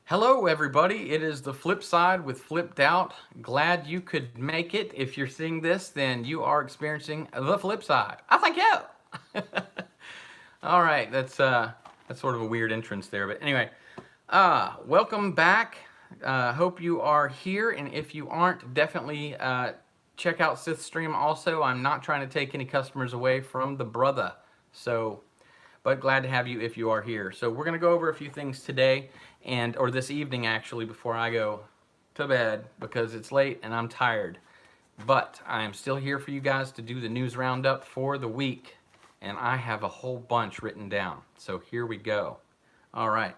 Hello, everybody. It is the Flip Side with Flipped Out. Glad you could make it. If you're seeing this, then you are experiencing the flip side. I thank you. All right, that's sort of a weird entrance there, but anyway, welcome back. Hope you are here, and if you aren't, definitely check out Sith Stream. Also, I'm not trying to take any customers away from the brother, so but glad to have you if you are here. So we're going to go over a few things today or this evening actually before I go to bed because it's late and I'm tired. But I am still here for you guys to do the news roundup for the week, and I have a whole bunch written down. So here we go. All right.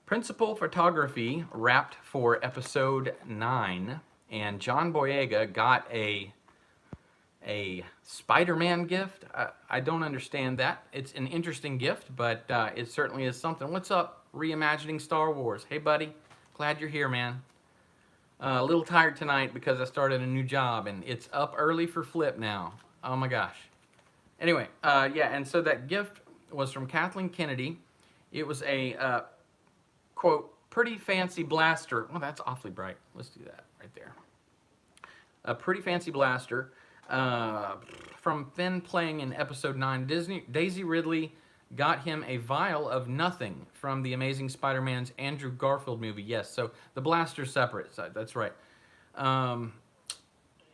Principal photography wrapped for episode 9, and John Boyega got a Spider-Man gift. I don't understand that. It's an interesting gift, but it certainly is something. What's up, reimagining Star Wars? Hey, buddy. Glad you're here, man. A little tired tonight because I started a new job, and it's up early for Flip now. Oh, my gosh. Anyway, yeah, and so that gift was from Kathleen Kennedy. It was a, quote, pretty fancy blaster. Well, that's awfully bright. Let's do that right there. A pretty fancy blaster. From Finn playing in episode 9, Daisy Ridley got him a vial of nothing from the Amazing Spider-Man's Andrew Garfield movie. Yes, so the blaster's separate. So that's right.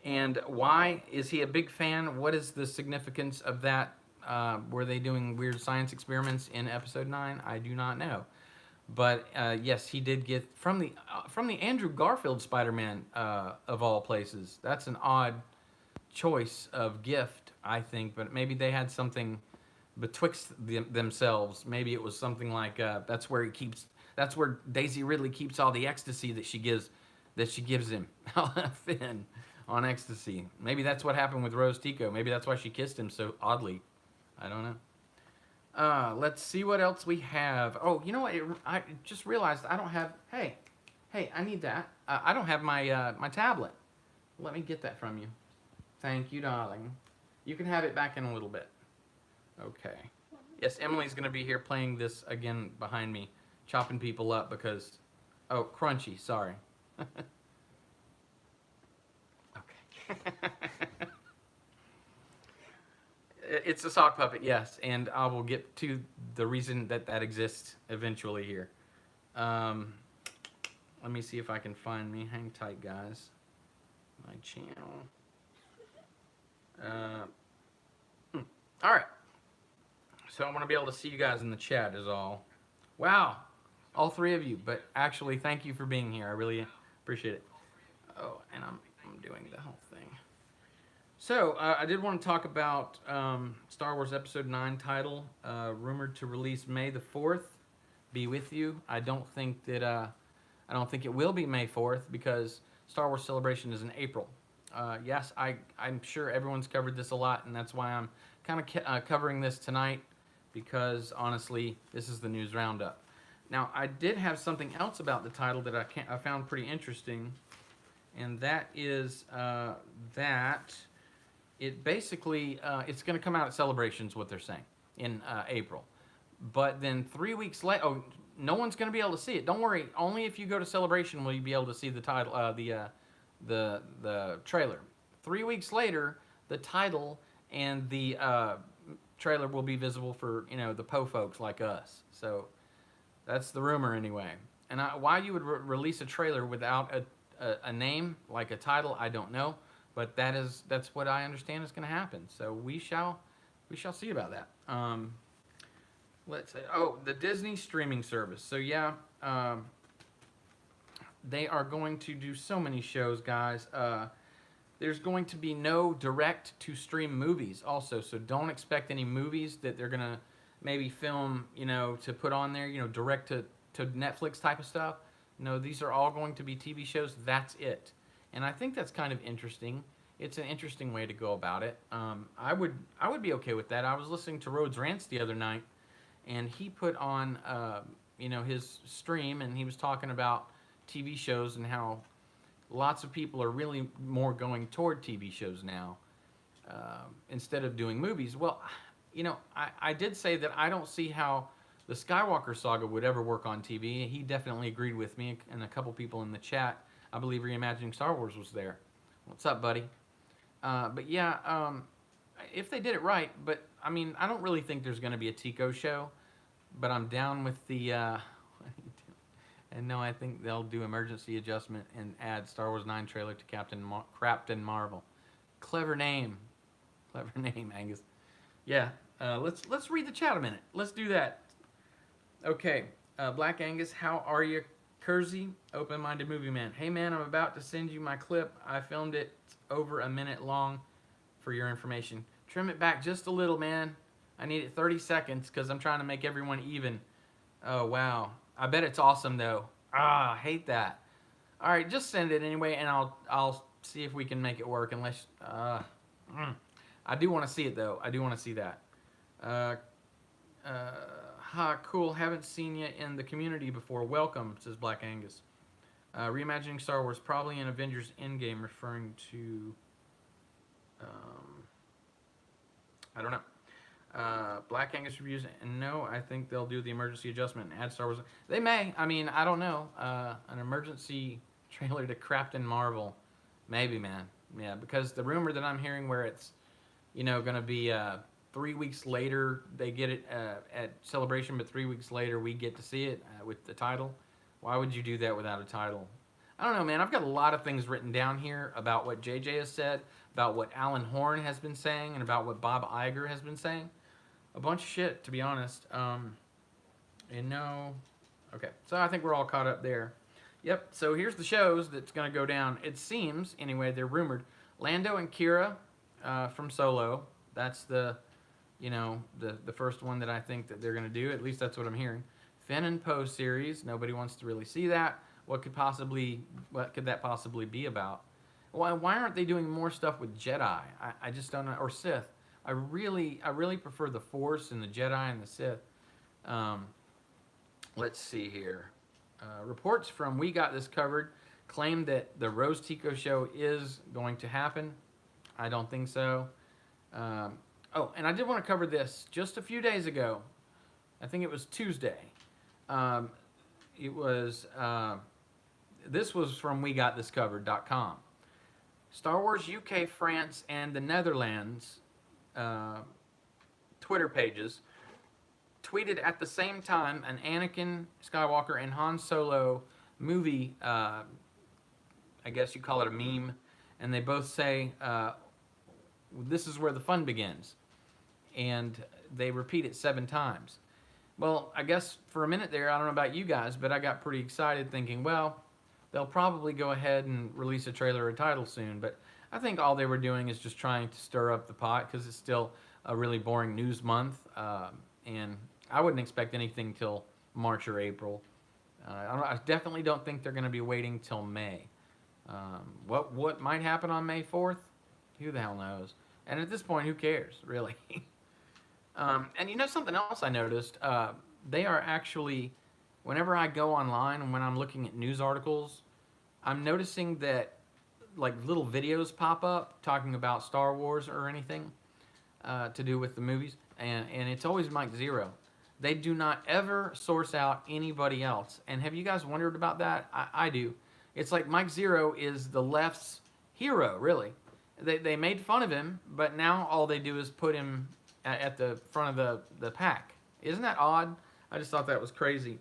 And why is he a big fan? What is the significance of that? Were they doing weird science experiments in episode 9? I do not know. But yes, he did get from the Andrew Garfield Spider-Man of all places. That's an odd choice of gift, I think, but maybe they had something betwixt themselves. Maybe it was something like that's where Daisy Ridley keeps all the ecstasy that she gives him. Finn on ecstasy. Maybe that's what happened with Rose Tico. Maybe that's why she kissed him so oddly. I don't know. Let's see what else we have. Oh, you know what? I just realized I don't have. Hey, I need that. I don't have my tablet. Let me get that from you. Thank you, darling. You can have it back in a little bit. Okay. Yes, Emily's going to be here playing this again behind me, chopping people up because... Oh, crunchy, sorry. Okay. It's a sock puppet, yes, and I will get to the reason that exists eventually here. Let me see if I can find me. Hang tight, guys. My channel. All right. So I want to be able to see you guys in the chat is all. Wow. All three of you. But actually, thank you for being here. I really appreciate it. Oh, and I'm doing the whole thing. So I did want to talk about Star Wars Episode 9 title, rumored to release May the 4th. Be with you. I don't think it will be May 4th because Star Wars Celebration is in April. Yes, I'm sure everyone's covered this a lot, and that's why I'm kind of covering this tonight, because honestly, this is the news roundup. Now, I did have something else about the title that I found pretty interesting, and that is that it basically, it's going to come out at Celebrations, what they're saying, in April. But then 3 weeks later, no one's going to be able to see it. Don't worry, only if you go to Celebration will you be able to see the title, the trailer. 3 weeks later, the title and the trailer will be visible for the Poe folks like us. So that's the rumor anyway. And why you would release a trailer without a name like a title, I don't know. But that's what I understand is going to happen. So we shall see about that. Let's say the Disney streaming service. So yeah. They are going to do so many shows, guys. There's going to be no direct-to-stream movies also, so don't expect any movies that they're going to maybe film, to put on there, direct to Netflix type of stuff. No, these are all going to be TV shows. That's it. And I think that's kind of interesting. It's an interesting way to go about it. I would be okay with that. I was listening to Rhodes Rants the other night, and he put on, his stream, and he was talking about TV shows and how lots of people are really more going toward TV shows now instead of doing movies. Well, I did say that I don't see how the Skywalker saga would ever work on TV. He definitely agreed with me, and a couple people in the chat. I believe Reimagining Star Wars was there. What's up, buddy? But yeah, if they did it right, but I mean, I don't really think there's going to be a Tico show, but I'm down with the. And no, I think they'll do emergency adjustment and add Star Wars 9 trailer to Captain Marvel. Clever name, clever name, Angus. Yeah, let's read the chat a minute. Let's do that. Okay, Black Angus, how are you? Kersey, open-minded movie man. Hey man, I'm about to send you my clip. I filmed it over a minute long for your information. Trim it back just a little, man. I need it 30 seconds because I'm trying to make everyone even. Oh, wow. I bet it's awesome, though. Ah, I hate that. All right, just send it anyway, and I'll see if we can make it work. Unless, I do want to see it though. I do want to see that. Cool. Haven't seen you in the community before. Welcome, says Black Angus. Reimagining Star Wars, probably in Avengers Endgame, referring to. I don't know. Black Angus reviews, and no, I think they'll do the emergency adjustment and add Star Wars. They may. I mean, I don't know. An emergency trailer to Captain Marvel, maybe, man. Yeah, because the rumor that I'm hearing, where it's, going to be 3 weeks later they get it at Celebration, but 3 weeks later we get to see it with the title. Why would you do that without a title? I don't know, man. I've got a lot of things written down here about what JJ has said, about what Alan Horn has been saying, and about what Bob Iger has been saying. A bunch of shit, to be honest. Okay, so I think we're all caught up there. Yep, so here's the shows that's going to go down. It seems, anyway, they're rumored. Lando and Kira from Solo. That's the first one that I think that they're going to do. At least that's what I'm hearing. Finn and Poe series. Nobody wants to really see that. What could that possibly be about? Why aren't they doing more stuff with Jedi? I just don't know. Or Sith. I really prefer the Force and the Jedi and the Sith. Let's see here. Reports from We Got This Covered claim that the Rose Tico show is going to happen. I don't think so. And I did want to cover this just a few days ago. I think it was Tuesday. This was from WeGotThisCovered.com. Star Wars UK, France, and the Netherlands Twitter pages tweeted at the same time an Anakin Skywalker and Han Solo movie. I guess you call it a meme, and they both say, "This is where the fun begins," and they repeat it 7 times. Well, I guess for a minute there, I don't know about you guys, but I got pretty excited thinking, well, they'll probably go ahead and release a trailer or title soon. But I think all they were doing is just trying to stir up the pot because it's still a really boring news month. And I wouldn't expect anything till March or April. I definitely don't think they're going to be waiting till May. What might happen on May 4th? Who the hell knows? And at this point, who cares, really? And something else I noticed, they are actually, whenever I go online and when I'm looking at news articles, I'm noticing that like little videos pop up talking about Star Wars or anything to do with the movies, and it's always Mike Zero. They do not ever source out anybody else. And have you guys wondered about that? I do. It's like Mike Zero is the left's hero, really. They made fun of him, but now all they do is put him at the front of the pack. Isn't that odd? I just thought that was crazy.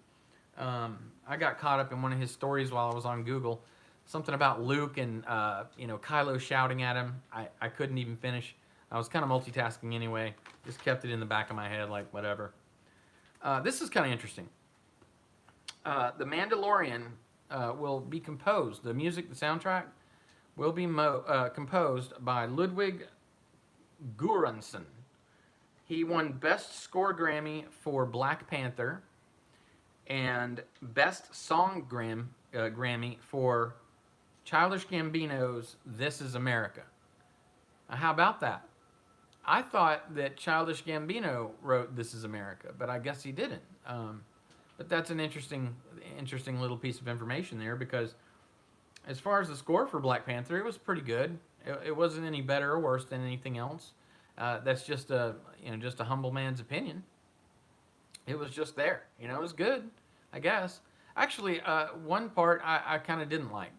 I got caught up in one of his stories while I was on Google. Something about Luke and Kylo shouting at him. I couldn't even finish. I was kind of multitasking anyway. Just kept it in the back of my head, like whatever. This is kind of interesting. The Mandalorian will be composed. The music, the soundtrack, will be composed by Ludwig Göransson. He won Best Score Grammy for Black Panther and Best Song Grammy for Childish Gambino's This Is America. How about that? I thought that Childish Gambino wrote This Is America, but I guess he didn't. But that's an interesting little piece of information there, because as far as the score for Black Panther, it was pretty good. It wasn't any better or worse than anything else. That's just a humble man's opinion. It was just there. You know, it was good, I guess. Actually, one part I kind of didn't like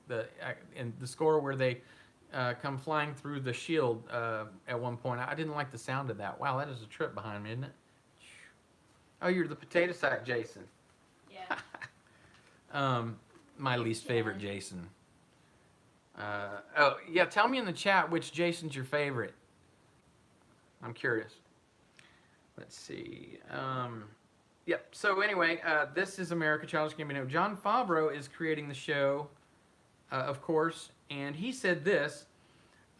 in the score where they come flying through the shield at one point. I didn't like the sound of that. Wow, that is a trip behind me, isn't it? Oh, you're the potato sack Jason. Yeah. Um, my least favorite Jason. Oh, yeah, tell me in the chat which Jason's your favorite. I'm curious. Let's see. Yep. So anyway, this is America Childish Gambino. John Favreau is creating the show, of course, and he said this.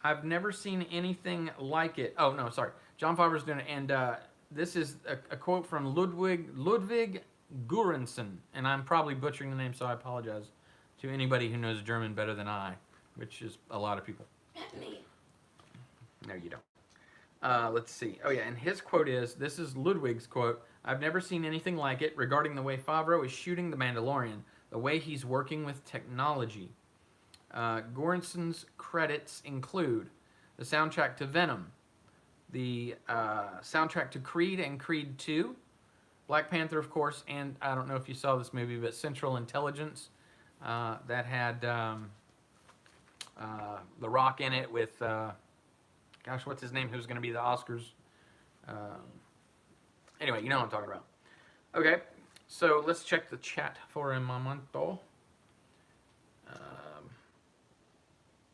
I've never seen anything like it. Oh no, sorry. John Favreau's doing it, and this is a quote from Ludwig Göransson, and I'm probably butchering the name, so I apologize to anybody who knows German better than I, which is a lot of people. Me. No, you don't. Let's see. Oh, yeah, and his quote is, this is Ludwig's quote, I've never seen anything like it regarding the way Favreau is shooting The Mandalorian, the way he's working with technology. Goranson's credits include the soundtrack to Venom, the soundtrack to Creed and Creed 2, Black Panther, of course, and I don't know if you saw this movie, but Central Intelligence, that had The Rock in it with... gosh, what's his name? Who's going to be the Oscars? Anyway, you know what I'm talking about. Okay, so let's check the chat for a momento.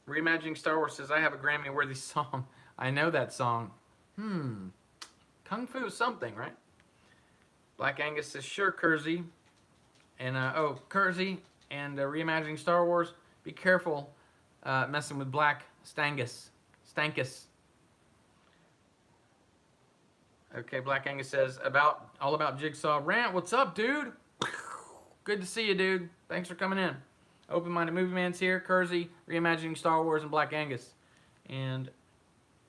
Reimagining Star Wars says, I have a Grammy-worthy song. I know that song. Kung Fu something, right? Black Angus says, sure, Kersey. And, Kersey and Reimagining Star Wars, be careful messing with Black Stankus. Okay, Black Angus says, all about Jigsaw. Rant, what's up, dude? Good to see you, dude. Thanks for coming in. Open-Minded Movie Man's here. Kersey, Reimagining Star Wars, and Black Angus. And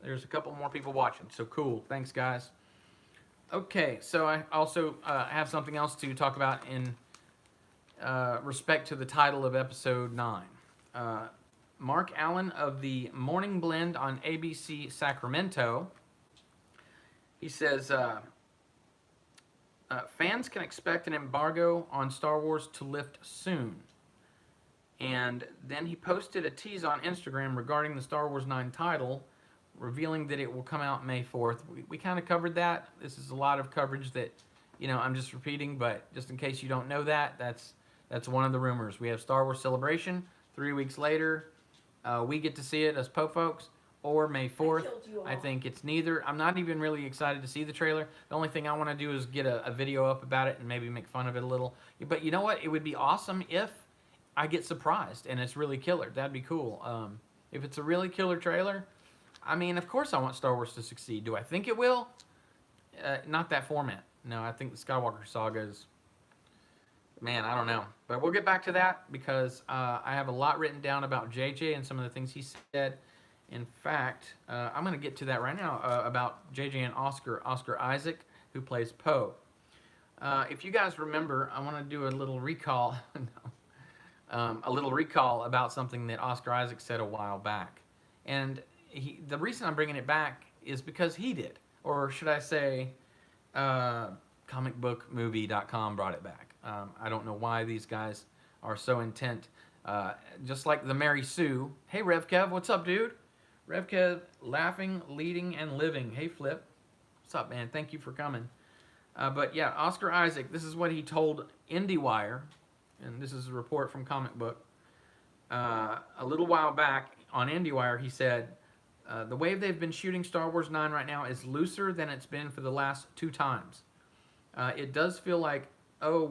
there's a couple more people watching, so cool. Thanks, guys. Okay, so I also have something else to talk about in respect to the title of Episode 9. Mark Allen of the Morning Blend on ABC Sacramento. He says, fans can expect an embargo on Star Wars to lift soon. And then he posted a tease on Instagram regarding the Star Wars 9 title, revealing that it will come out May 4th. We kind of covered that. This is a lot of coverage that, I'm just repeating, but just in case you don't know that, that's one of the rumors. We have Star Wars Celebration 3 weeks later. We get to see it as Poe folks, or May 4th. I think it's neither. I'm not even really excited to see the trailer. The only thing I want to do is get a video up about it and maybe make fun of it a little. But you know what? It would be awesome if I get surprised and it's really killer. That'd be cool. If it's a really killer trailer, I mean, of course I want Star Wars to succeed. Do I think it will? Not that format. No, I think the Skywalker saga is... Man, I don't know. But we'll get back to that because I have a lot written down about JJ and some of the things he said. In fact, I'm going to get to that right now about JJ and Oscar Isaac, who plays Poe. If you guys remember, I want to do a little recall. A little recall about something that Oscar Isaac said a while back. And the reason I'm bringing it back is because he did. Or should I say, comicbookmovie.com brought it back. I don't know why these guys are so intent. Just like the Mary Sue. Hey, Rev Kev, what's up, dude? Rev Kev, laughing, leading, and living. Hey, Flip. What's up, man? Thank you for coming. But yeah, Oscar Isaac, this is what he told IndieWire, and this is a report from Comic Book. A little while back on IndieWire, he said, the way they've been shooting Star Wars 9 right now is looser than it's been for the last 2 times. It does feel like,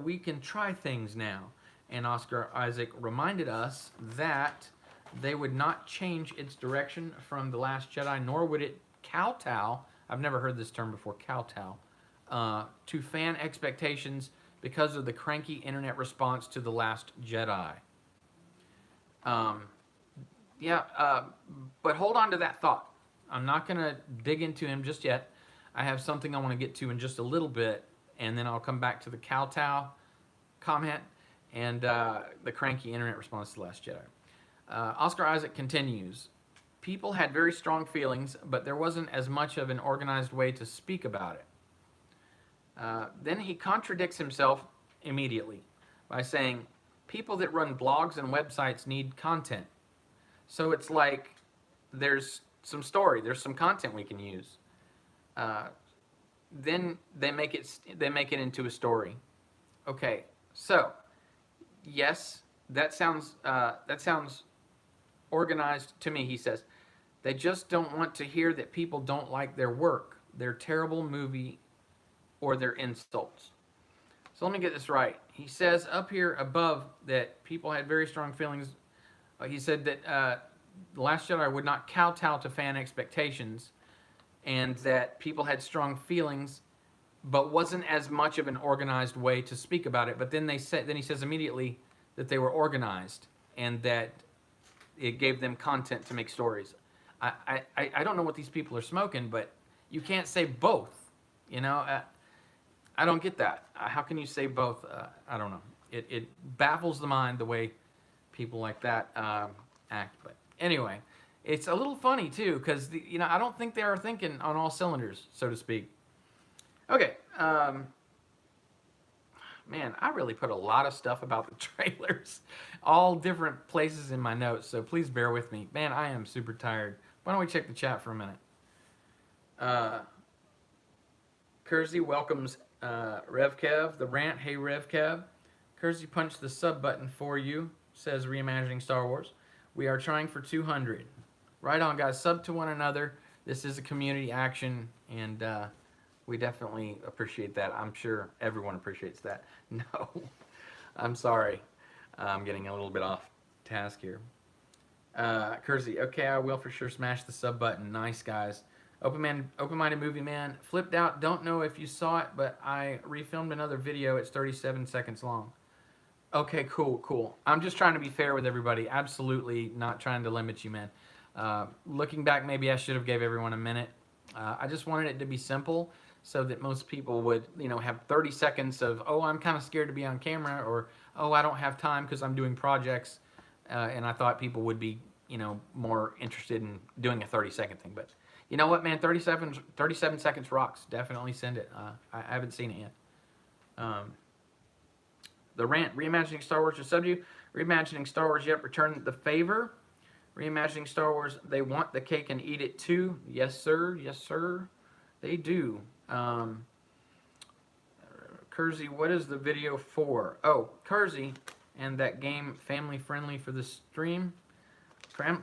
we can try things now. And Oscar Isaac reminded us that they would not change its direction from The Last Jedi, nor would it kowtow, I've never heard this term before, kowtow, to fan expectations because of the cranky internet response to The Last Jedi. But hold on to that thought. I'm not going to dig into him just yet. I have something I want to get to in just a little bit, and then I'll come back to the kowtow comment and the cranky internet response to The Last Jedi. Oscar Isaac continues, people had very strong feelings, but there wasn't as much of an organized way to speak about it. Then he contradicts himself immediately by saying people that run blogs and websites need content. So it's like there's some story, there's some content we can use. Uh, then they make it into a story. Okay, so yes, that sounds organized to me. He says they just don't want to hear that people don't like their work, their terrible movie, or their insults. So let me get this right. He says up here above that people had very strong feelings. He said that The Last Jedi would not kowtow to fan expectations, and that people had strong feelings, but wasn't as much of an organized way to speak about it. But then then he says immediately that they were organized and that it gave them content to make stories. I don't know what these people are smoking, but you can't say both. You know, I don't get that. How can you say both? I don't know. It baffles the mind the way people like that act. But anyway, it's a little funny too because I don't think they are thinking on all cylinders, so to speak. Okay, man, I really put a lot of stuff about the trailers, all different places in my notes. So please bear with me, man. I am super tired. Why don't we check the chat for a minute? Kersey welcomes RevKev, the rant. Hey, RevKev. Kersey punched the sub button for you, says Reimagining Star Wars. We are trying for 200. Right on, guys. Sub to one another. This is a community action, and we definitely appreciate that. I'm sure everyone appreciates that. No, I'm sorry. I'm getting a little bit off task here. Kersey, okay, I will for sure smash the sub button. Nice, guys. Open-minded movie man. Flipped out. Don't know if you saw it, but I refilmed another video. It's 37 seconds long. Okay, cool. I'm just trying to be fair with everybody. Absolutely not trying to limit you, man. Looking back, maybe I should have gave everyone a minute. I just wanted it to be simple so that most people would, have 30 seconds of, oh, I'm kind of scared to be on camera, or, oh, I don't have time because I'm doing projects. And I thought people would be, more interested in doing a 30-second thing. But you know what, man? 37 seconds rocks. Definitely send it. I haven't seen it yet. The rant, reimagining Star Wars, just subbed you. Reimagining Star Wars, yep, return the favor. Reimagining Star Wars, they want the cake and eat it too. Yes, sir. Yes, sir. They do. Kersey, what is the video for? Oh, Kersey and that game family friendly for the stream.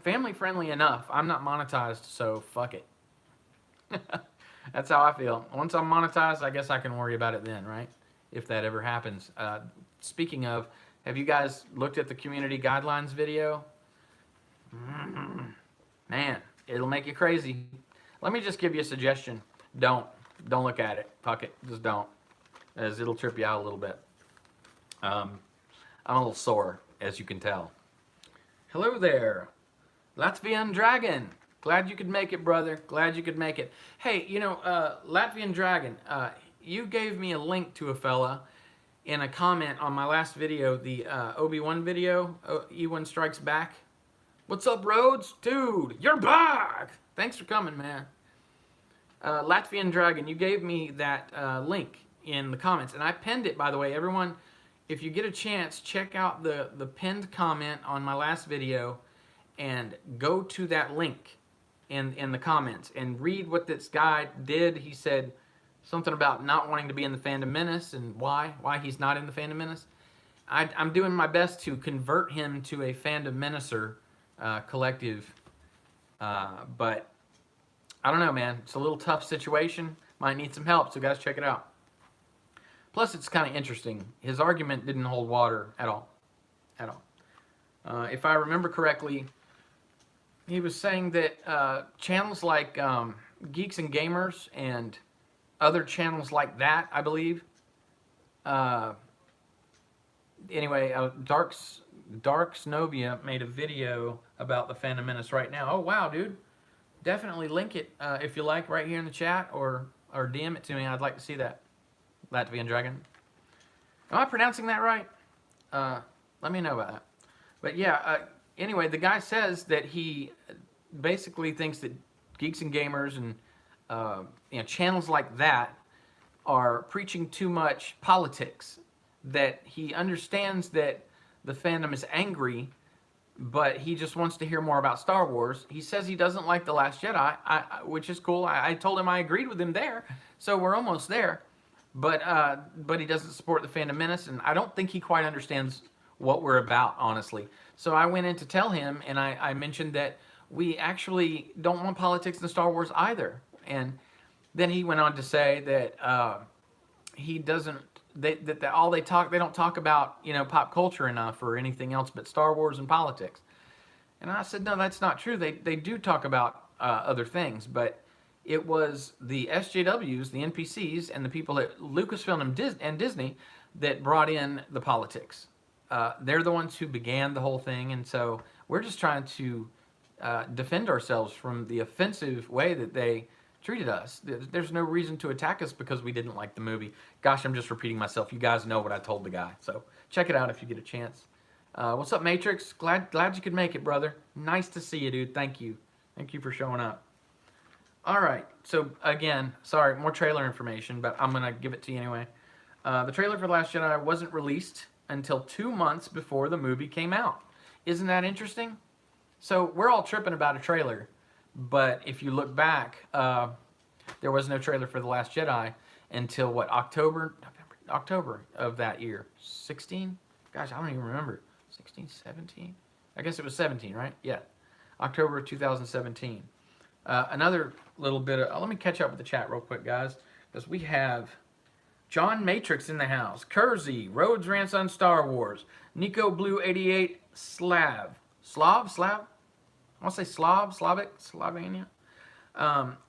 Family friendly enough. I'm not monetized, so fuck it. That's how I feel. Once I'm monetized, I guess I can worry about it then, right? If that ever happens. Speaking of, have you guys looked at the community guidelines video? Man, it'll make you crazy. Let me just give you a suggestion. Don't look at it. Fuck it. Just don't. As it'll trip you out a little bit. I'm a little sore, as you can tell. Hello there. Latvian Dragon. Glad you could make it, brother. Glad you could make it. Hey, Latvian Dragon, you gave me a link to a fella in a comment on my last video, the Obi-Wan video, E1 Strikes Back. What's up, Rhodes? Dude, you're back! Thanks for coming, man. Latvian Dragon, you gave me that link in the comments, and I pinned it, by the way. Everyone, if you get a chance, check out the pinned comment on my last video and go to that link in the comments and read what this guy did. He said something about not wanting to be in the Fandom Menace and why he's not in the Fandom Menace. I'm doing my best to convert him to a Fandom Menacer collective, but I don't know, man. It's a little tough situation. Might need some help, so guys, check it out. Plus, it's kind of interesting. His argument didn't hold water at all. If I remember correctly, he was saying that channels like Geeks and Gamers and other channels like that, I believe. Anyway, Dark Snovia made a video about the Phantom Menace right now. Oh, wow, dude. Definitely link it if you like right here in the chat or DM it to me. I'd like to see that. Latvian Dragon. Am I pronouncing that right? Let me know about that. But yeah, anyway, the guy says that he basically thinks that Geeks and Gamers and channels like that are preaching too much politics, that he understands that the fandom is angry, but he just wants to hear more about Star Wars. He says he doesn't like The Last Jedi, which is cool. I told him I agreed with him there, so we're almost there. But he doesn't support the Phantom Menace, and I don't think he quite understands what we're about, honestly. So I went in to tell him, and I mentioned that we actually don't want politics in Star Wars either. And then he went on to say that he doesn't. That all they don't talk about, pop culture enough or anything else but Star Wars and politics. And I said, no, that's not true. They do talk about other things, but it was the SJWs, the NPCs, and the people at Lucasfilm and Disney that brought in the politics. They're the ones who began the whole thing, and so we're just trying to defend ourselves from the offensive way that they treated us. There's no reason to attack us because we didn't like the movie. Gosh, I'm just repeating myself. You guys know what I told the guy, so check it out if you get a chance. What's up, Matrix? Glad you could make it, brother. Nice to see you, dude. Thank you for showing up. All right, so again, sorry, more trailer information, but I'm gonna give it to you anyway. The trailer for The Last Jedi wasn't released until 2 months before the movie came out. Isn't that interesting? So we're all tripping about a trailer, but if you look back, there was no trailer for The Last Jedi until what, October of that year. 16? Gosh, I don't even remember. 16, 17? I guess it was 17, right? Yeah. October of 2017. Another little bit of, let me catch up with the chat real quick, guys, because we have John Matrix in the house, Kersey, Rhodes Rants on Star Wars, Nico Blue 88, Slav, I want to say Slovenia.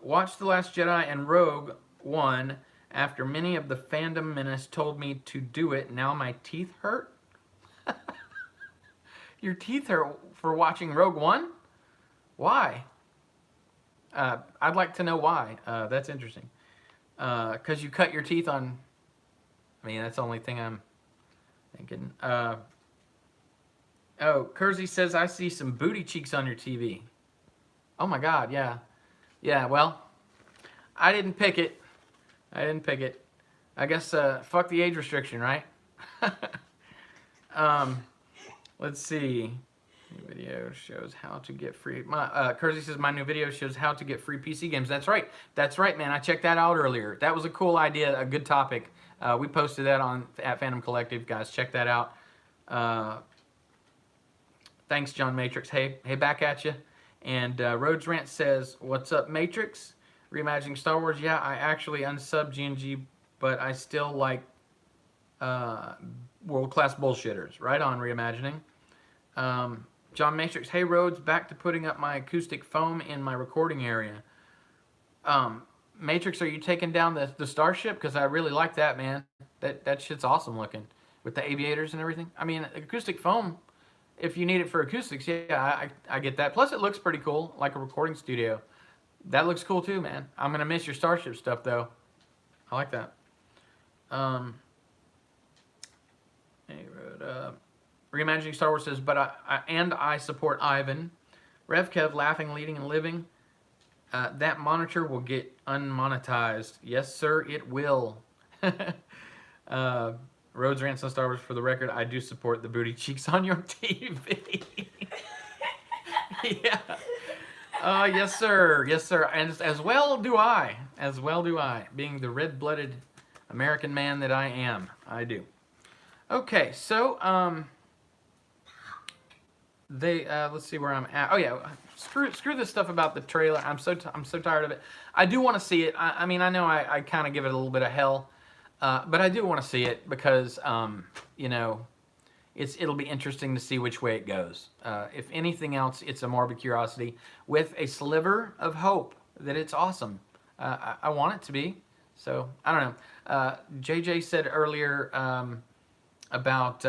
Watched The Last Jedi and Rogue One after many of the Fandom Menace told me to do it. Now my teeth hurt. Your teeth hurt for watching Rogue One? Why? I'd like to know why. That's interesting. Because you cut your teeth on... I mean, that's the only thing I'm thinking. Oh, Kersey says, I see some booty cheeks on your TV. Oh my God, yeah. Yeah, well, I didn't pick it. I guess, fuck the age restriction, right? Let's see. New video shows how to get free. Kersey says, my new video shows how to get free PC games. That's right, man. I checked that out earlier. That was a cool idea, a good topic. We posted that at Phantom Collective, guys. Check that out. Thanks, John Matrix. Hey, back at you. And Rhodes Rant says, what's up, Matrix? Reimagining Star Wars. Yeah, I actually unsubbed G&G, but I still like world-class bullshitters. Right on, Reimagining. John Matrix. Hey, Rhodes, back to putting up my acoustic foam in my recording area. Matrix, are you taking down the Starship? Because I really like that, man. That shit's awesome looking. With the aviators and everything. I mean, acoustic foam... If you need it for acoustics, yeah, I get that. Plus, it looks pretty cool, like a recording studio. That looks cool too, man. I'm gonna miss your Starship stuff though. I like that. Reimagining Star Wars says, but I support Ivan. RevKev, laughing, leading, and living. That monitor will get unmonetized. Yes, sir, it will. Rhodes Rants on Star Wars, for the record, I do support the booty cheeks on your TV. Yeah. Yes, sir. Yes, sir. And as well do I. Being the red-blooded American man that I am. I do. Okay, so, let's see where I'm at. Oh, yeah. Screw this stuff about the trailer. I'm so tired of it. I do want to see it. I mean, I know I kind of give it a little bit of hell. But I do want to see it because, it'll be interesting to see which way it goes. If anything else, it's a morbid curiosity with a sliver of hope that it's awesome. I want it to be. So, I don't know. JJ said earlier about,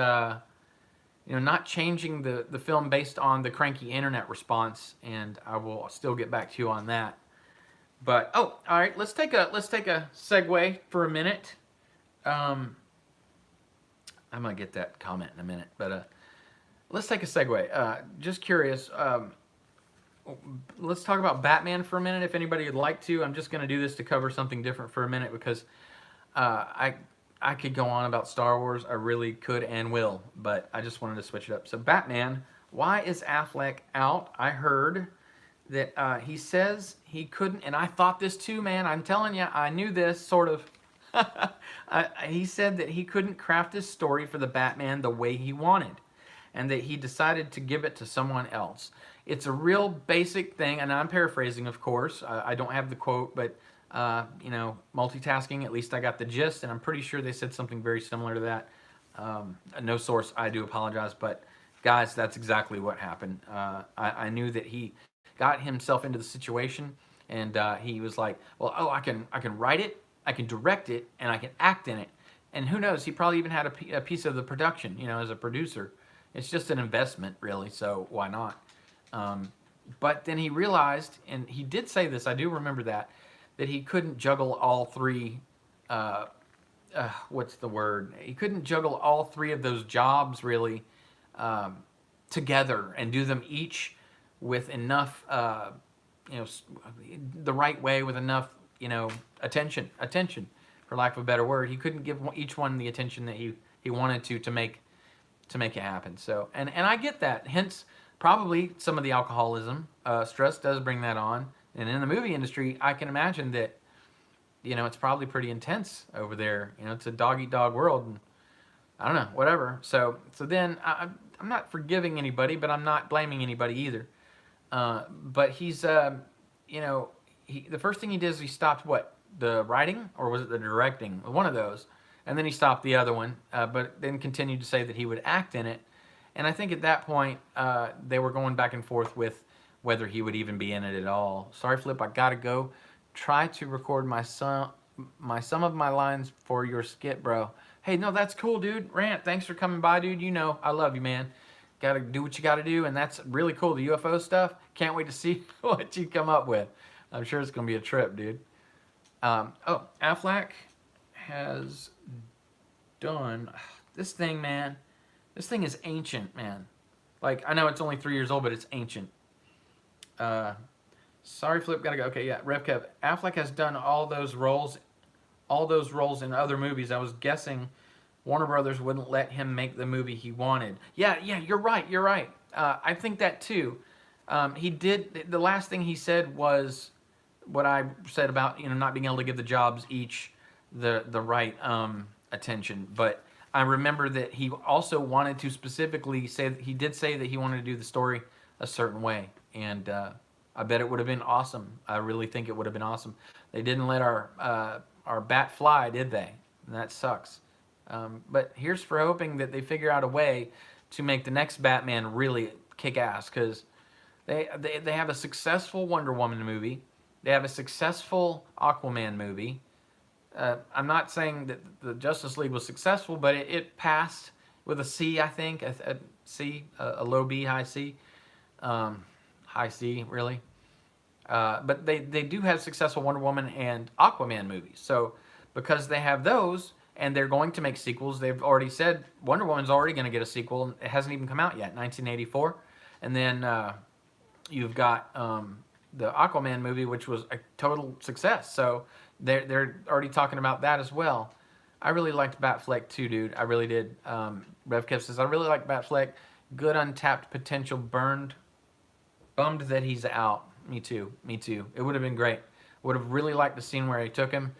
not changing the film based on the cranky internet response, and I will still get back to you on that. But, all right, let's take a segue for a minute. I'm gonna get that comment in a minute, but let's take a segue. Just curious, let's talk about Batman for a minute if anybody would like to. I'm just gonna do this to cover something different for a minute because I could go on about Star Wars. I really could and will, but I just wanted to switch it up. So Batman, why is Affleck out? I heard that he says he couldn't, and I thought this too, man. I'm telling you, I knew this sort of. He said that he couldn't craft his story for the Batman the way he wanted, and that he decided to give it to someone else. It's a real basic thing, and I'm paraphrasing, of course. I don't have the quote, but multitasking. At least I got the gist, and I'm pretty sure they said something very similar to that. No source. I do apologize, but guys, that's exactly what happened. I knew that he got himself into the situation, and he was like, "Well, I can write it, I can direct it, and I can act in it." And who knows? He probably even had a piece of the production, as a producer. It's just an investment, really. So why not? But then he realized, and he did say this. I do remember that he couldn't juggle all three. What's the word? He couldn't juggle all three of those jobs really together and do them each with enough, the right way, with enough, attention, for lack of a better word. He couldn't give each one the attention that he wanted to make it happen. So, and I get that. Hence, probably some of the alcoholism. Stress does bring that on. And in the movie industry, I can imagine that, it's probably pretty intense over there. It's a dog-eat-dog world. And I don't know, whatever. So then I'm not forgiving anybody, but I'm not blaming anybody either. But he's, the first thing he did is he stopped what? The writing? Or was it the directing? One of those. And then he stopped the other one, but then continued to say that he would act in it. And I think at that point, they were going back and forth with whether he would even be in it at all. Sorry, Flip, I gotta go. Try to record some of my lines for your skit, bro. Hey, no, that's cool, dude. Rant, thanks for coming by, dude. I love you, man. Gotta do what you gotta do, and that's really cool. The UFO stuff, can't wait to see what you come up with. I'm sure it's gonna be a trip, dude. Affleck has done this thing, man. This thing is ancient, man. Like, I know it's only 3 years old, but it's ancient. Sorry, Flip, gotta go. Okay, yeah, Rev Kev. Affleck has done all those roles in other movies. I was guessing Warner Brothers wouldn't let him make the movie he wanted. Yeah, you're right. I think that too. He did, the last thing he said was what I said about, not being able to give the jobs each the right attention. But I remember that he also wanted to specifically say, that he did say that he wanted to do the story a certain way. And I bet it would have been awesome. I really think it would have been awesome. They didn't let our bat fly, did they? And that sucks. But here's for hoping that they figure out a way to make the next Batman really kick ass, because they have a successful Wonder Woman movie. They have a successful Aquaman movie. I'm not saying that the Justice League was successful, but it passed with a C, I think. A C, a low B, high C. High C, really. But they do have successful Wonder Woman and Aquaman movies. So because they have those, and they're going to make sequels, they've already said Wonder Woman's already going to get a sequel. It hasn't even come out yet, 1984. And then you've got the Aquaman movie, which was a total success. So they're already talking about that as well. I really liked Batfleck too, dude. I really did. Rev Kev says, I really like Batfleck. Good untapped potential. Bummed that he's out. Me too. It would have been great. Would have really liked the scene where he took him.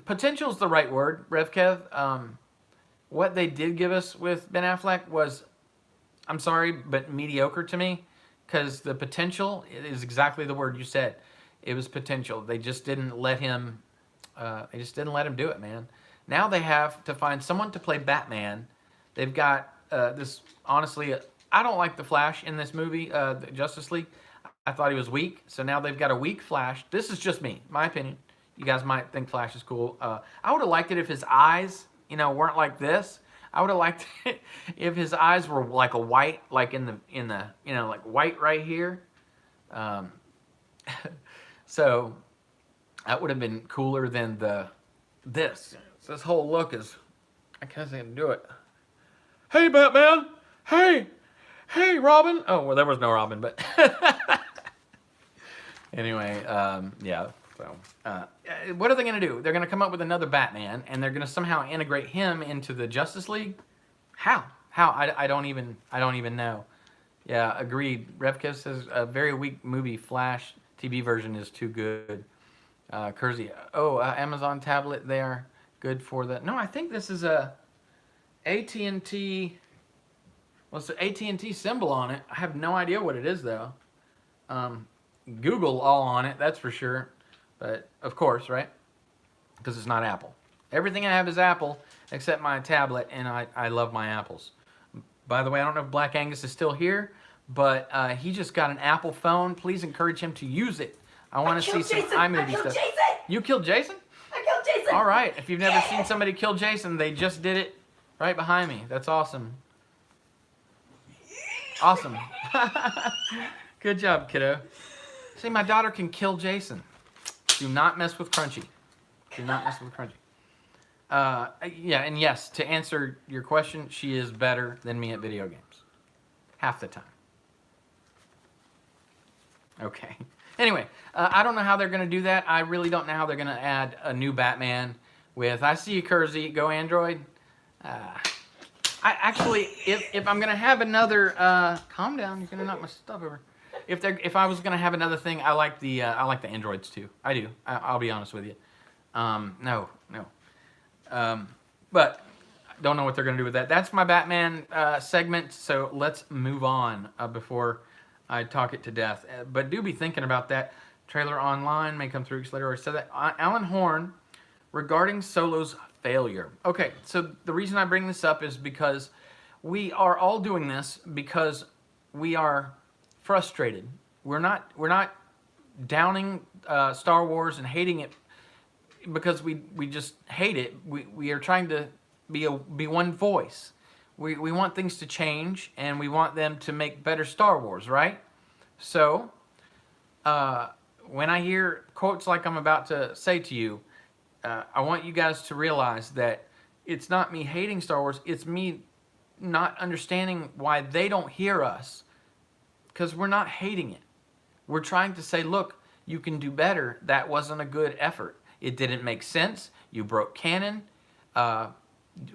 Potential is the right word, Rev Kev. What they did give us with Ben Affleck was, I'm sorry, but mediocre to me, because the potential is exactly the word you said. It was potential. They just didn't let him. They just didn't let him do it, man. Now they have to find someone to play Batman. They've got this. Honestly, I don't like the Flash in this movie, the Justice League. I thought he was weak. So now they've got a weak Flash. This is just me, my opinion. You guys might think Flash is cool. I would have liked it if his eyes, weren't like this. I would have liked it if his eyes were like a white, like in the like white right here. So that would have been cooler than this. So this whole look is, I can't do it. Hey, Batman. Hey, Robin. Oh, well, there was no Robin, but anyway, yeah. So, what are they going to do? They're going to come up with another Batman, and they're going to somehow integrate him into the Justice League. How? How? I don't even know. Yeah, agreed. Revkev says a very weak movie. Flash TV version is too good. Kersey, Amazon tablet. They are good for that. No, I think this is a AT&T. Well, it's an AT&T symbol on it. I have no idea what it is though. Google all on it, that's for sure. But of course, right? Because it's not Apple. Everything I have is Apple except my tablet, and I love my apples. By the way, I don't know if Black Angus is still here, but he just got an Apple phone. Please encourage him to use it. I want to see some iMovie stuff. Jason. You killed Jason? I killed Jason! All right. If you've never seen somebody kill Jason, they just did it right behind me. That's awesome. Awesome. Good job, kiddo. See, my daughter can kill Jason. Do not mess with Crunchy. Do not mess with Crunchy. Yeah, and yes, to answer your question, she is better than me at video games. Half the time. Okay. Anyway, I don't know how they're going to do that. I really don't know how they're going to add a new Batman with, I see you, Kersey, go Android. If I'm going to have another, calm down, you're going to knock my stuff over. If I was going to have another thing, I like the Androids too. I do. I'll be honest with you. No. But don't know what they're going to do with that. That's my Batman segment, so let's move on before I talk it to death. But do be thinking about that. Trailer online may come through weeks later. I said that. Alan Horn, regarding Solo's failure. Okay, so the reason I bring this up is because we are all doing this because we are frustrated. We're not downing Star Wars and hating it because we just hate it. We are trying to be one voice. We want things to change, and we want them to make better Star Wars, right? So when I hear quotes like I'm about to say to you, I want you guys to realize that it's not me hating Star Wars, it's me not understanding why they don't hear us, because we're not hating it. We're trying to say, look, you can do better. That wasn't a good effort. It didn't make sense. You broke canon.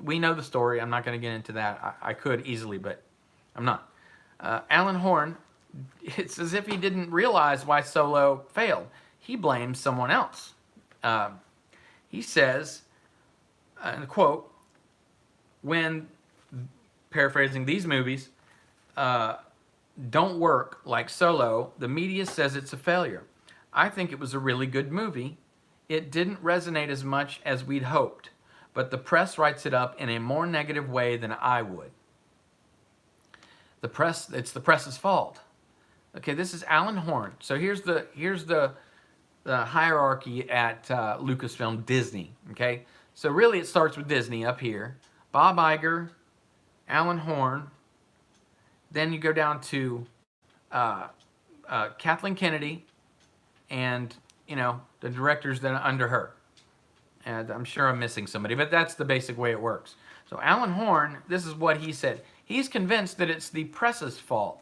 We know the story. I'm not going to get into that. I could easily, but I'm not. Alan Horn, it's as if he didn't realize why Solo failed. He blames someone else. He says, in a quote, when, paraphrasing these movies, don't work like Solo, the media says it's a failure. I think it was a really good movie. It didn't resonate as much as we'd hoped, but the press writes it up in a more negative way than I would. It's the press's fault. Okay, this is Alan Horn. So here's the hierarchy at Lucasfilm Disney. Okay, so really it starts with Disney up here. Bob Iger, Alan Horn. Then you go down to Kathleen Kennedy, and the directors that are under her. And I'm sure I'm missing somebody, but that's the basic way it works. So Alan Horn, this is what he said. He's convinced that it's the press's fault.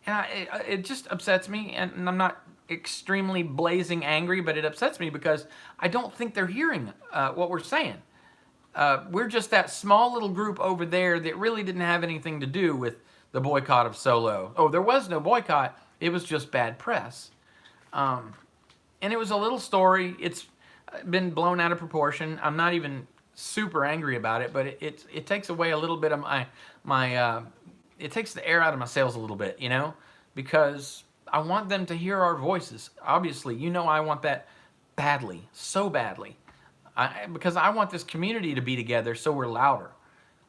And it just upsets me, and I'm not extremely blazing angry, but it upsets me because I don't think they're hearing what we're saying. We're just that small little group over there that really didn't have anything to do with the boycott of Solo. Oh, there was no boycott. It was just bad press. And it was a little story. It's been blown out of proportion. I'm not even super angry about it, but it takes away a little bit of my it takes the air out of my sails a little bit, because I want them to hear our voices. Obviously, I want that badly, so badly, because I want this community to be together so we're louder.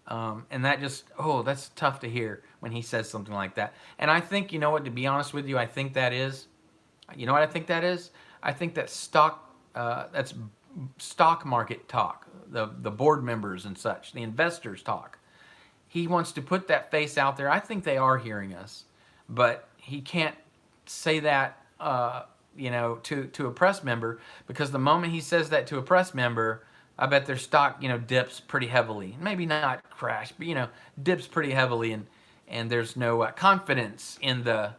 And that just, that's tough to hear when he says something like that. And I think, to be honest with you, I think that is, what I think that is? I think that that's stock market talk, the board members and such, the investors talk. He wants to put that face out there. I think they are hearing us, but he can't say that, to a press member, because the moment he says that to a press member, I bet their stock, dips pretty heavily. Maybe not crash, but, dips pretty heavily, and there's no confidence in the...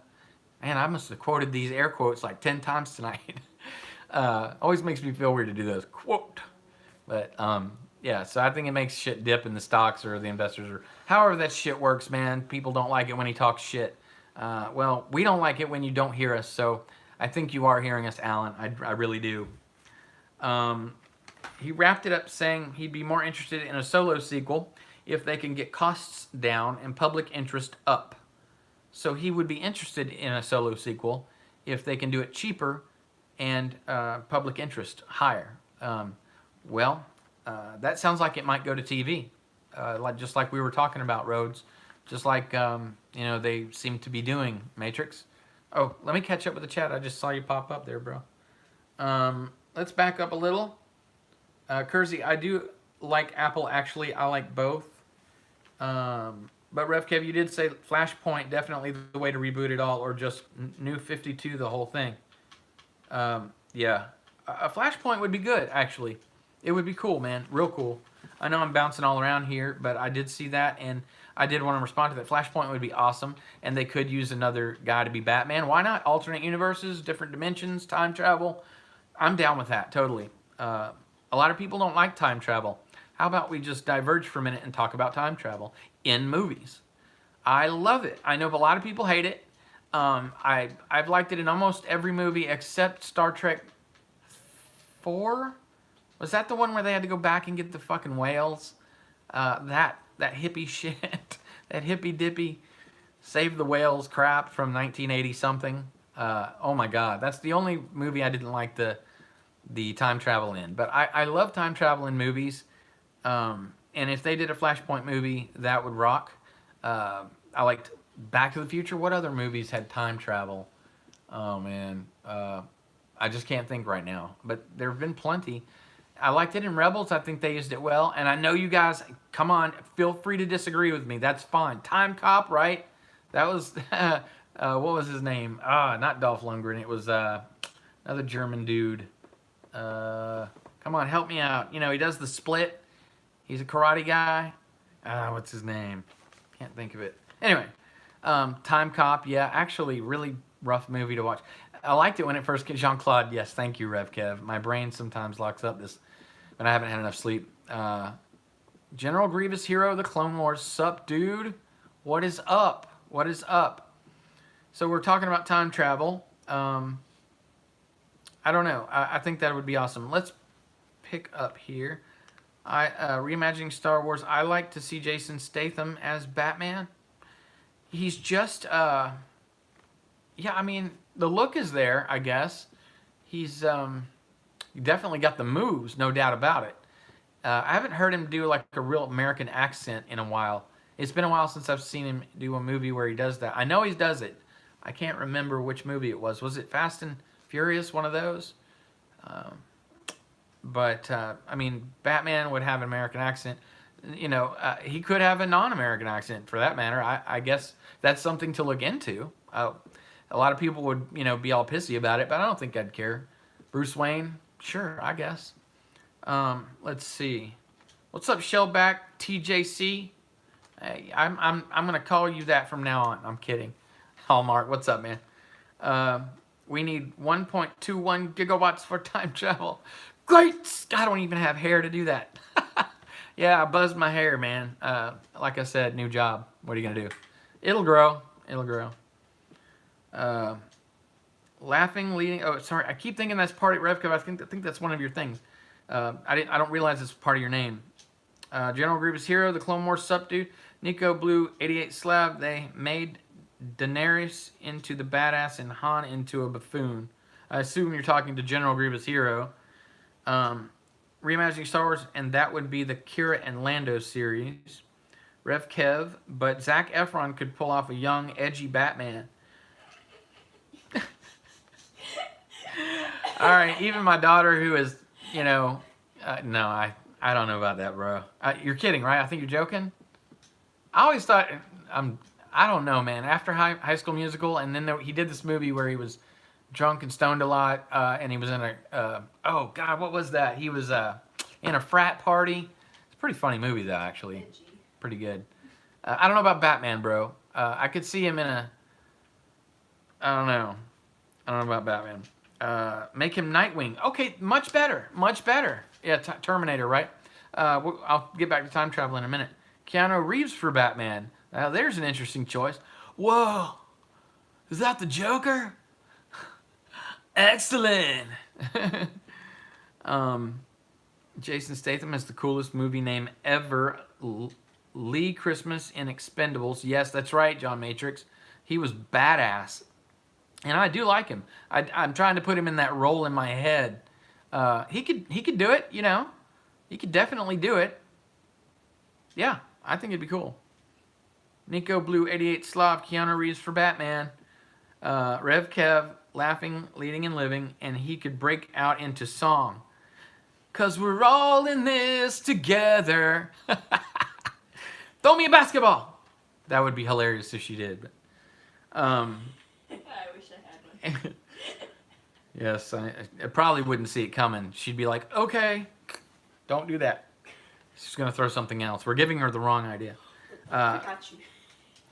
Man, I must have quoted these air quotes like 10 times tonight. Always makes me feel weird to do those quote. But yeah, so I think it makes shit dip in the stocks or the investors or however that shit works, man. People don't like it when he talks shit. Well, we don't like it when you don't hear us. So I think you are hearing us, Alan. I really do. Um, he wrapped it up saying he'd be more interested in a solo sequel if they can get costs down and public interest up. So he would be interested in a solo sequel if they can do it cheaper and public interest higher. Well, that sounds like it might go to TV, just like we were talking about, Rhodes, just like they seem to be doing Matrix. Oh, let me catch up with the chat. I just saw you pop up there, bro. Let's back up a little. Kersey, I do like Apple. Actually, I like both. But Rev Kev, you did say Flashpoint definitely the way to reboot it all, or just New 52 the whole thing. Yeah, a Flashpoint would be good. Actually, it would be cool, man. Real cool. I know I'm bouncing all around here, but I did see that, and I did want to respond to that. Flashpoint would be awesome, and they could use another guy to be Batman. Why not? Alternate universes, different dimensions, time travel. I'm down with that, totally. A lot of people don't like time travel. How about we just diverge for a minute and talk about time travel in movies? I love it. I know a lot of people hate it. I've liked it in almost every movie except Star Trek 4. Was that the one where they had to go back and get the fucking whales? That hippie shit, that hippie dippy save the whales crap from 1980 something. Oh my god, that's the only movie I didn't like the time travel in. But I love time travel in movies. And if they did a Flashpoint movie, that would rock. I liked Back to the Future. What other movies had time travel? Oh man, I just can't think right now. But there have been plenty. I liked it in Rebels. I think they used it well. And I know you guys, come on, feel free to disagree with me. That's fine. Time Cop, right? That was, what was his name? Not Dolph Lundgren. It was another German dude. Come on, help me out. He does the split. He's a karate guy. What's his name? Can't think of it. Anyway, Time Cop. Yeah, actually, really rough movie to watch. I liked it when it first came. Jean-Claude. Yes, thank you, Rev Kev. My brain sometimes locks up this, but I haven't had enough sleep. General Grievous Hero, The Clone Wars. Sup, dude? What is up? What is up? So we're talking about time travel. I don't know. I think that would be awesome. Let's pick up here. Reimagining Star Wars. I like to see Jason Statham as Batman. He's just, yeah, I mean, the look is there, I guess. He's definitely got the moves, no doubt about it. I haven't heard him do like a real American accent in a while. It's been a while since I've seen him do a movie where he does that. I know he does it. I can't remember which movie it was. Was it Fast and Furious, one of those? But I mean, Batman would have an American accent. He could have a non-American accent for that matter. I guess that's something to look into. A lot of people would, be all pissy about it, but I don't think I'd care. Bruce Wayne, sure, I guess. Let's see. What's up, Shellback TJC? Hey, I'm gonna call you that from now on. I'm kidding. Hallmark, what's up, man? We need 1.21 gigawatts for time travel. Great! I don't even have hair to do that. Yeah, I buzzed my hair, man. Like I said, new job. What are you gonna do? It'll grow. It'll grow. Laughing, leading. Oh, sorry. I keep thinking that's part of Revco. I think that's one of your things. I don't realize it's part of your name. General Grievous Hero, the Clone Wars sup dude. Nico Blue 88 Slab. They made Daenerys into the badass and Han into a buffoon. I assume you're talking to General Grievous Hero. Reimagining Star Wars, and that would be the Kira and Lando series. Rev Kev, but Zac Efron could pull off a young, edgy Batman. All right, even my daughter, who is, no, I don't know about that, bro. You're kidding, right? I think you're joking. I always thought, I don't know, man. After High School Musical, and then he did this movie where he was drunk and stoned a lot, and he was in oh God, what was that? He was in a frat party. It's a pretty funny movie, though, actually. Pretty good. I don't know about Batman, bro. I could see him in I don't know about Batman. Make him Nightwing. Okay, much better. Much better. Yeah, Terminator, right? I'll get back to time travel in a minute. Keanu Reeves for Batman. Now, there's an interesting choice. Whoa! Is that the Joker? Excellent! Jason Statham has the coolest movie name ever. Lee Christmas in Expendables. Yes, that's right, John Matrix. He was badass. And I do like him. I'm trying to put him in that role in my head. He could do it, you know. He could definitely do it. Yeah, I think it'd be cool. Nico Blue 88 Slav, Keanu Reeves for Batman. Rev Kev, laughing, leading, and living, and he could break out into song. 'Cause we're all in this together. Throw me a basketball. That would be hilarious if she did. But, I wish I had one. yes, I probably wouldn't see it coming. She'd be like, okay, don't do that. She's going to throw something else. We're giving her the wrong idea. I got you.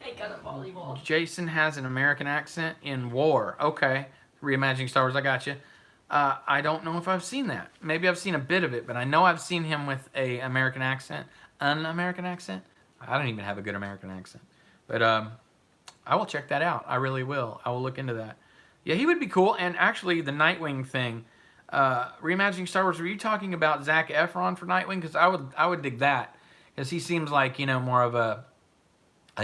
I got a volleyball. Jason has an American accent in War. Okay. Reimagining Star Wars, I got you. I don't know if I've seen that. Maybe I've seen a bit of it, but I know I've seen him with a American accent. An American accent? I don't even have a good American accent. But I will check that out. I really will. I will look into that. Yeah, he would be cool. And actually, the Nightwing thing, reimagining Star Wars, were you talking about Zac Efron for Nightwing? Because I would dig that. Because he seems like, you know, more of a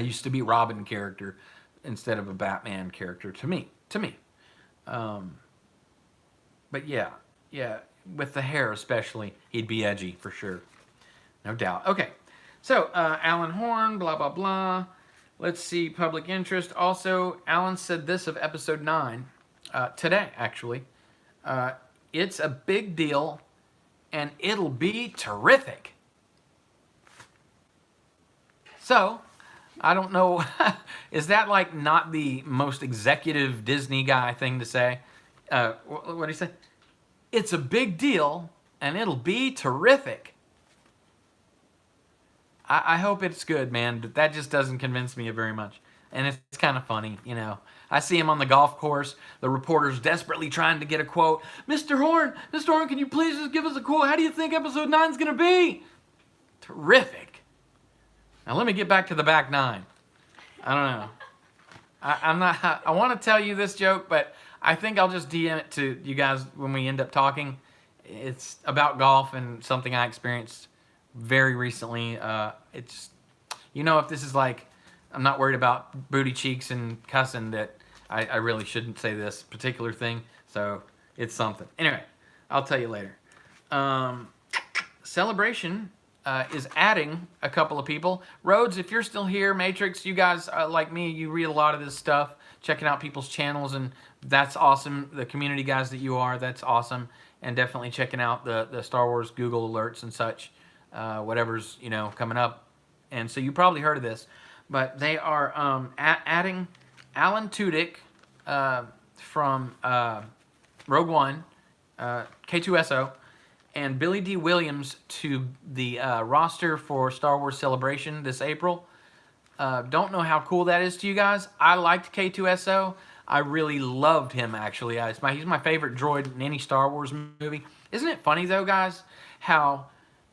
used to be Robin character instead of a Batman character to me. But yeah, with the hair especially, he'd be edgy for sure. No doubt. Okay, so Alan Horn, blah, blah, blah. Let's see, public interest. Also, Alan said this of episode 9, today actually. It's a big deal and it'll be terrific. So, I don't know, is that like not the most executive Disney guy thing to say? What did he say? It's a big deal, and it'll be terrific. I hope it's good, man, but that just doesn't convince me very much. And it's kind of funny, you know. I see him on the golf course, the reporter's desperately trying to get a quote. Mr. Horn, can you please just give us a quote? How do you think episode 9's going to be? Terrific. Now let me get back to the back 9. I don't know. I want to tell you this joke, but I think I'll just DM it to you guys when we end up talking. It's about golf and something I experienced very recently. It's, you know, if this is like, I'm not worried about booty cheeks and cussing, that I really shouldn't say this particular thing. So it's something. Anyway, I'll tell you later. Celebration is adding a couple of people. Rhodes, if you're still here, Matrix, you guys, like me, you read a lot of this stuff, checking out people's channels, and that's awesome. The community guys that you are, that's awesome. And definitely checking out the Star Wars Google alerts and such, whatever's, you know, coming up. And so you probably heard of this, but they are adding Alan Tudyk from Rogue One, K2SO, and Billy D. Williams to the roster for Star Wars Celebration this April. Don't know how cool that is to you guys. I liked K2SO. I really loved him, actually. He's my favorite droid in any Star Wars movie. Isn't it funny, though, guys, how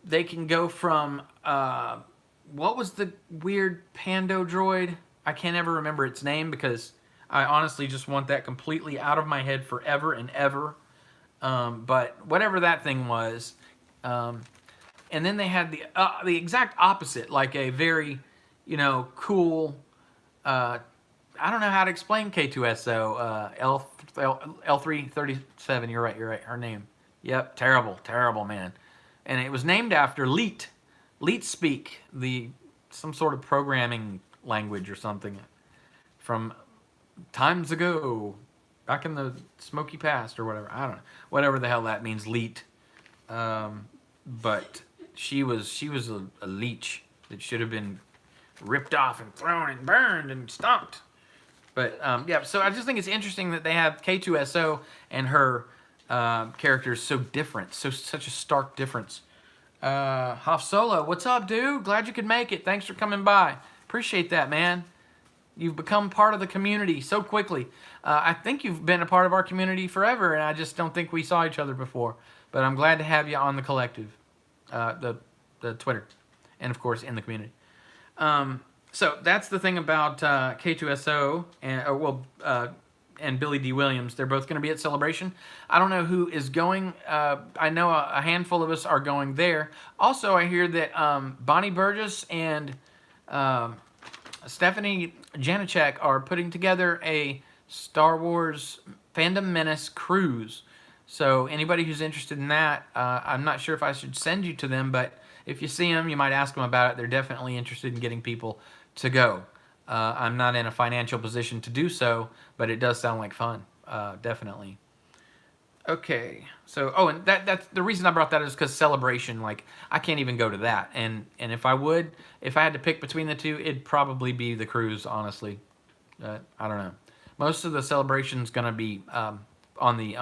they can go from, what was the weird Pando droid? I can't ever remember its name because I honestly just want that completely out of my head forever and ever. But whatever that thing was, and then they had the exact opposite, like a very, you know, cool. I don't know how to explain K2SO. L337. You're right. Her name. Yep. Terrible, man. And it was named after Leet speak, some sort of programming language or something from times ago. Back in the smoky past or whatever. I don't know. Whatever the hell that means, leet. But she was a leech that should have been ripped off and thrown and burned and stomped. But yeah, so I just think it's interesting that they have K2SO and her characters so different. Such a stark difference. Hoff Solo, what's up, dude? Glad you could make it. Thanks for coming by. Appreciate that, man. you've become part of the community so quickly. I think you've been a part of our community forever, and I just don't think we saw each other before. But I'm glad to have you on the collective, the Twitter, and of course in the community. So that's the thing about K2SO and Billy D. Williams. They're both going to be at Celebration. I don't know who is going. I know a handful of us are going there. Also, I hear that Bonnie Burgess and Stephanie Janicek are putting together a Star Wars Fandom Menace cruise. So anybody who's interested in that, I'm not sure if I should send you to them, but if you see them, you might ask them about it. They're definitely interested in getting people to go. I'm not in a financial position to do so, but it does sound like fun, definitely. Okay, so and that's the reason I brought that is because Celebration, like I can't even go to that, and if I had to pick between the two, it'd probably be the cruise, honestly. I don't know. Most of the Celebration's gonna be on the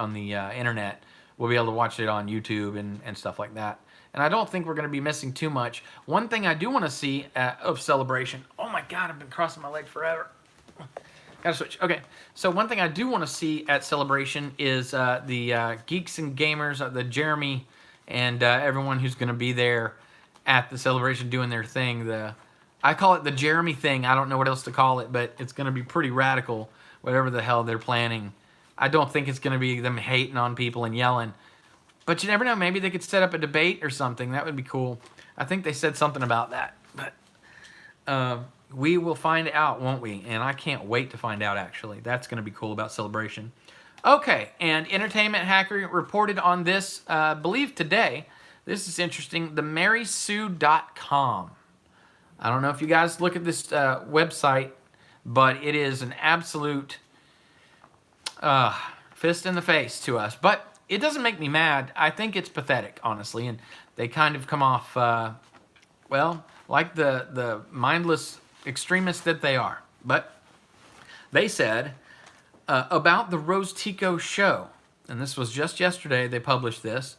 internet. We'll be able to watch it on YouTube and stuff like that. And I don't think we're going to be missing too much. One thing I do want to see of Celebration. Oh my God, I've been crossing my leg forever. Gotta switch. Okay, so one thing I do want to see at Celebration is the Geeks and Gamers, the Jeremy and everyone who's going to be there at the Celebration doing their thing. I call it the Jeremy thing. I don't know what else to call it, but it's going to be pretty radical, whatever the hell they're planning. I don't think it's going to be them hating on people and yelling. But you never know. Maybe they could set up a debate or something. That would be cool. I think they said something about that. But we will find out, won't we? And I can't wait to find out, actually. That's going to be cool about Celebration. Okay, and Entertainment Hacker reported on this, I believe today. This is interesting. The MarySue.com. I don't know if you guys look at this website, but it is an absolute fist in the face to us. But it doesn't make me mad. I think it's pathetic, honestly, and they kind of come off, well, like the mindless extremists that they are. But they said about the Rose Tico show, and this was just yesterday they published this,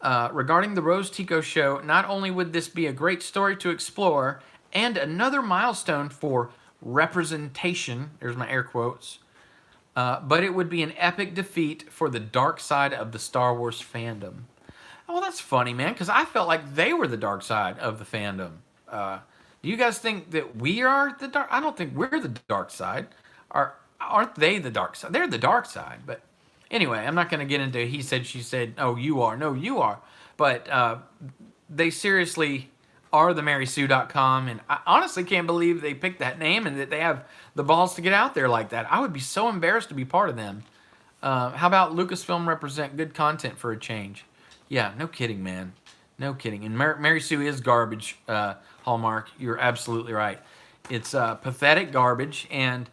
regarding the Rose Tico show, not only would this be a great story to explore and another milestone for representation, there's my air quotes, but it would be an epic defeat for the dark side of the Star Wars fandom. Oh, that's funny, man, because I felt like they were the dark side of the fandom. Do you guys think that we are the dark? I don't think we're the dark side. Aren't they the dark side? They're the dark side. But anyway, I'm not going to get into he said, she said, oh, you are. No, you are. But they seriously are the MarySue.com, and I honestly can't believe they picked that name and that they have the balls to get out there like that. I would be so embarrassed to be part of them. How about Lucasfilm represent good content for a change? Yeah, no kidding, man. No kidding. And Mary Sue is garbage, Hallmark. You're absolutely right. It's pathetic garbage, and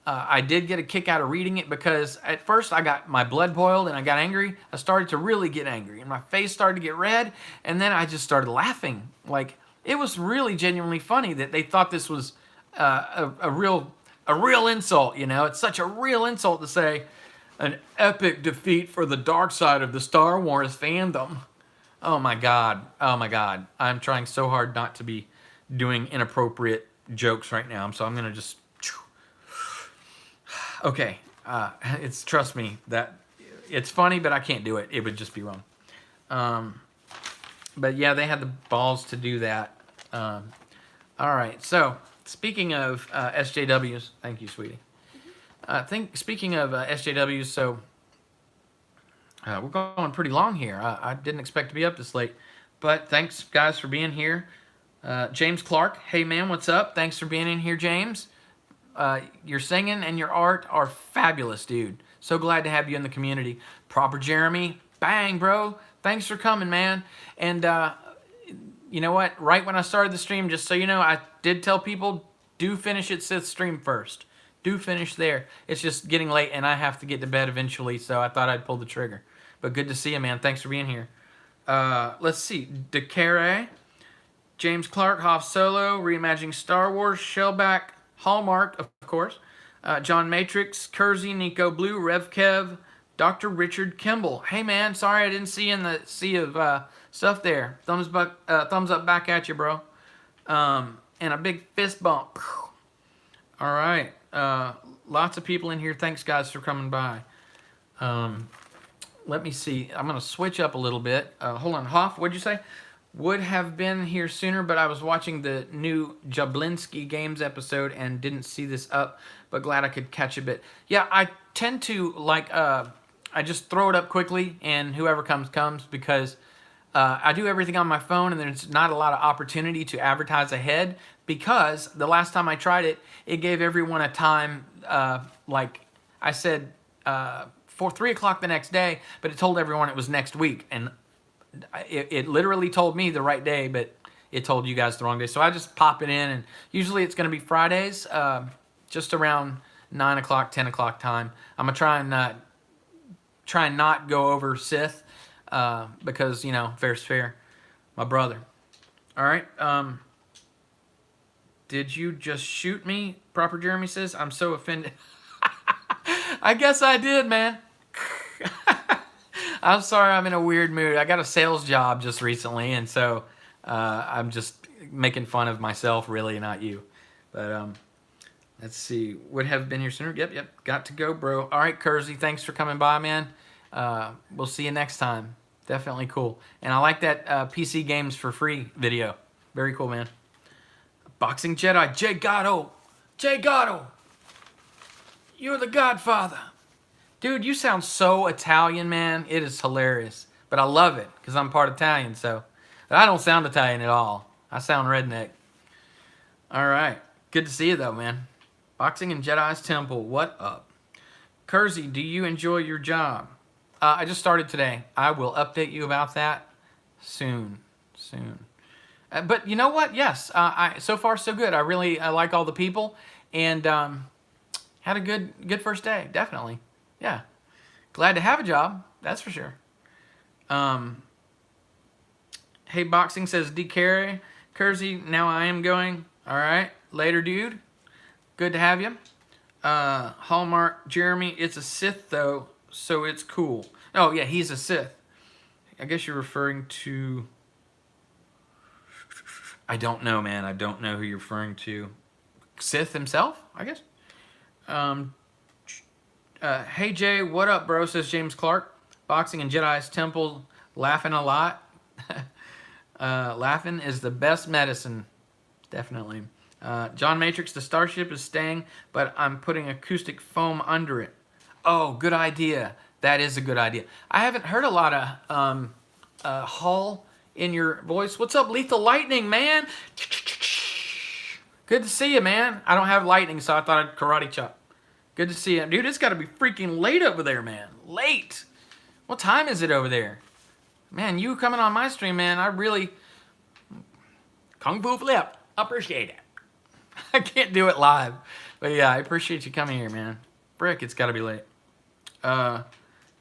I did get a kick out of reading it because at first I got my blood boiled and I got angry. I started to really get angry, and my face started to get red, and then I just started laughing. Like, it was really genuinely funny that they thought this was a real insult, you know? It's such a real insult to say an epic defeat for the dark side of the Star Wars fandom. Oh my God. Oh my God. I'm trying so hard not to be doing inappropriate jokes right now. So I'm going to just... Okay. Trust me, that it's funny, but I can't do it. It would just be wrong. But yeah, they had the balls to do that. All right. So speaking of SJWs, thank you, sweetie. Speaking of SJWs, so we're going pretty long here. I didn't expect to be up this late, but thanks guys for being here. James Clark, hey man, what's up? Thanks for being in here, James. Your singing and your art are fabulous, dude. So glad to have you in the community. Proper Jeremy, bang, bro. Thanks for coming, man. And you know what? Right when I started the stream, just so you know, I did tell people, do finish at Sith stream first. Do finish there. It's just getting late, and I have to get to bed eventually, so I thought I'd pull the trigger. But good to see you, man. Thanks for being here. Let's see. DeCare, James Clark, Hoff Solo, Reimagining Star Wars, Shellback, Hallmark, of course, John Matrix, Kersey, Nico Blue, Rev Kev, Dr. Richard Kimball. Hey, man, sorry I didn't see you in the sea of stuff there. Thumbs up back at you, bro. And a big fist bump. All right. Lots of people in here. Thanks, guys, for coming by. Let me see. I'm going to switch up a little bit. Hold on. Hoff, what'd you say? Would have been here sooner, but I was watching the new Jablinski Games episode and didn't see this up, but glad I could catch a bit. Yeah, I tend to, like, I just throw it up quickly, and whoever comes, because I do everything on my phone, and there's not a lot of opportunity to advertise ahead, because the last time I tried it, it gave everyone a time, like I said, for 3 o'clock the next day, but it told everyone it was next week, and it literally told me the right day, but it told you guys the wrong day. So I just pop it in, and usually it's going to be Fridays, just around 9 o'clock, 10 o'clock time. I'm going to try and not go over Sith, because, you know, fair's fair. My brother. All right. Did you just shoot me? Proper Jeremy says, I'm so offended. I guess I did, man. I'm sorry, I'm in a weird mood. I got a sales job just recently, and so I'm just making fun of myself, really, not you. But let's see. Would have been here sooner. Yep. Got to go, bro. All right, Kersey, thanks for coming by, man. We'll see you next time. Definitely cool. And I like that PC Games for Free video. Very cool, man. Boxing Jedi, Jay Gatto. Jay Gatto. You're the Godfather. Dude, you sound so Italian, man. It is hilarious. But I love it because I'm part Italian, so. But I don't sound Italian at all. I sound redneck. All right. Good to see you, though, man. Boxing in Jedi's Temple. What up? Kersey, do you enjoy your job? I just started today. I will update you about that soon. But you know what? Yes. So far, so good. I like all the people. And had a good first day. Definitely. Yeah. Glad to have a job. That's for sure. Hey, Boxing says, D. Carey. Kersey, now I am going. All right. Later, dude. Good to have you. Hallmark, Jeremy, it's a Sith, though, so it's cool. Oh, yeah, he's a Sith. I guess you're referring to... I don't know, man. I don't know who you're referring to. Sith himself, I guess? Hey, Jay, what up, bro, says James Clark. Boxing in Jedi's Temple, laughing a lot. Laughing is the best medicine. Definitely. John Matrix, the starship is staying, but I'm putting acoustic foam under it. Oh, good idea. That is a good idea. I haven't heard a lot of Hull in your voice. What's up, Lethal Lightning, man? Good to see you, man. I don't have lightning, so I thought I'd karate chop. Good to see you. Dude, it's got to be freaking late over there, man. Late. What time is it over there? Man, you coming on my stream, man, I really... Kung Fu Flip. Appreciate it. I can't do it live. But yeah, I appreciate you coming here, man. Frick, it's got to be late.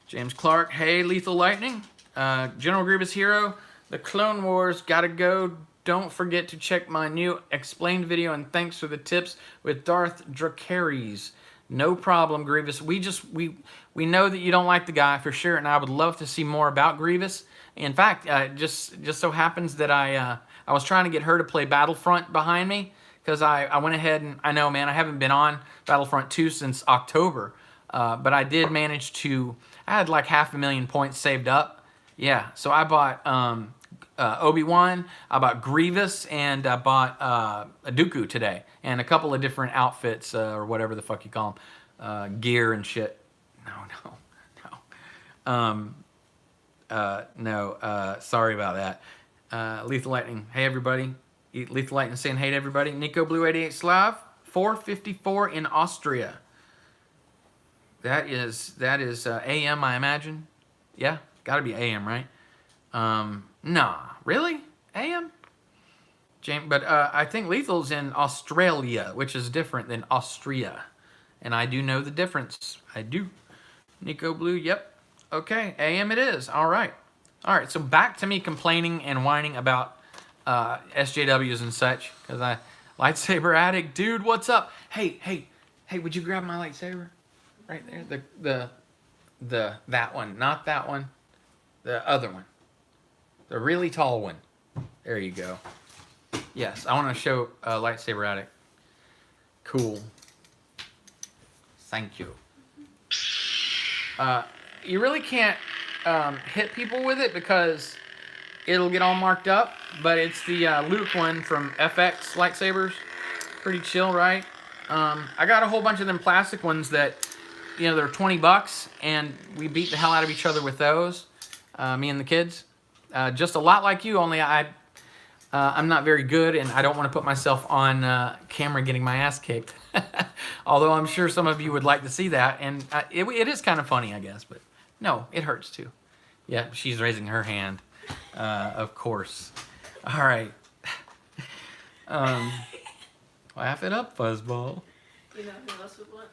James Clark. Hey, Lethal Lightning. General Grievous Hero. The Clone Wars. Gotta go. Don't forget to check my new explained video, and thanks for the tips with Darth Dracarys. No problem, Grievous. We know that you don't like the guy for sure, and I would love to see more about Grievous. In fact, just so happens that I was trying to get her to play Battlefront behind me, because I went ahead and, I know, man, I haven't been on Battlefront 2 since October, but I did manage to, I had like 500,000 points saved up. Yeah, so I bought Obi-Wan, I bought Grievous, and I bought Dooku today, and a couple of different outfits, or whatever the fuck you call them, gear and shit. No, sorry about that. Lethal Lightning, hey everybody. Lethal Lightning saying hey to everybody. Nico Blue 88 Slav, 4:54 in Austria. That is AM, I imagine. Yeah, gotta be AM, right? Nah, really? AM? James, but I think Lethal's in Australia, which is different than Austria. And I do know the difference. I do. Nico Blue, yep. Okay, AM it is. All right. All right, so back to me complaining and whining about SJWs and such. Because lightsaber addict, dude, what's up? Hey, would you grab my lightsaber? Right there. That one, not that one. The other one. The really tall one. There you go. Yes, I want to show lightsaber addict. Cool. Thank you. You really can't hit people with it because it'll get all marked up, but it's the Luke one from FX lightsabers. Pretty chill, right? I got a whole bunch of them plastic ones that, you know, they're $20, and we beat the hell out of each other with those, me and the kids. Just a lot like you, only I'm not very good, and I don't want to put myself on camera getting my ass kicked. Although I'm sure some of you would like to see that, and it is kind of funny, I guess, but no, it hurts too. Yeah, she's raising her hand, of course. All right. Laugh it up, fuzzball. You know who else would want?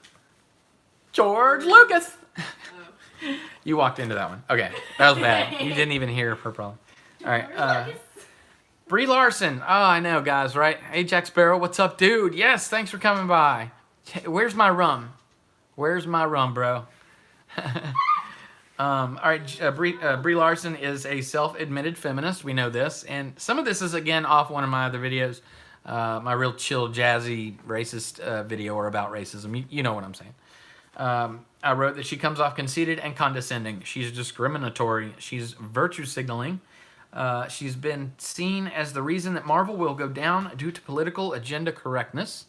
George Lucas. Oh. You walked into that one. Okay, that was bad. You didn't even hear her problem. All right. Brie Larson. Oh, I know, guys, right? Hey, Jack Sparrow, what's up, dude? Yes, thanks for coming by. Where's my rum? Where's my rum, bro? All right, Brie Larson is a self-admitted feminist. We know this. And some of this is, again, off one of my other videos. My real chill, jazzy, racist video or about racism. You know what I'm saying. I wrote that she comes off conceited and condescending. She's discriminatory. She's virtue signaling. She's been seen as the reason that Marvel will go down due to political agenda correctness.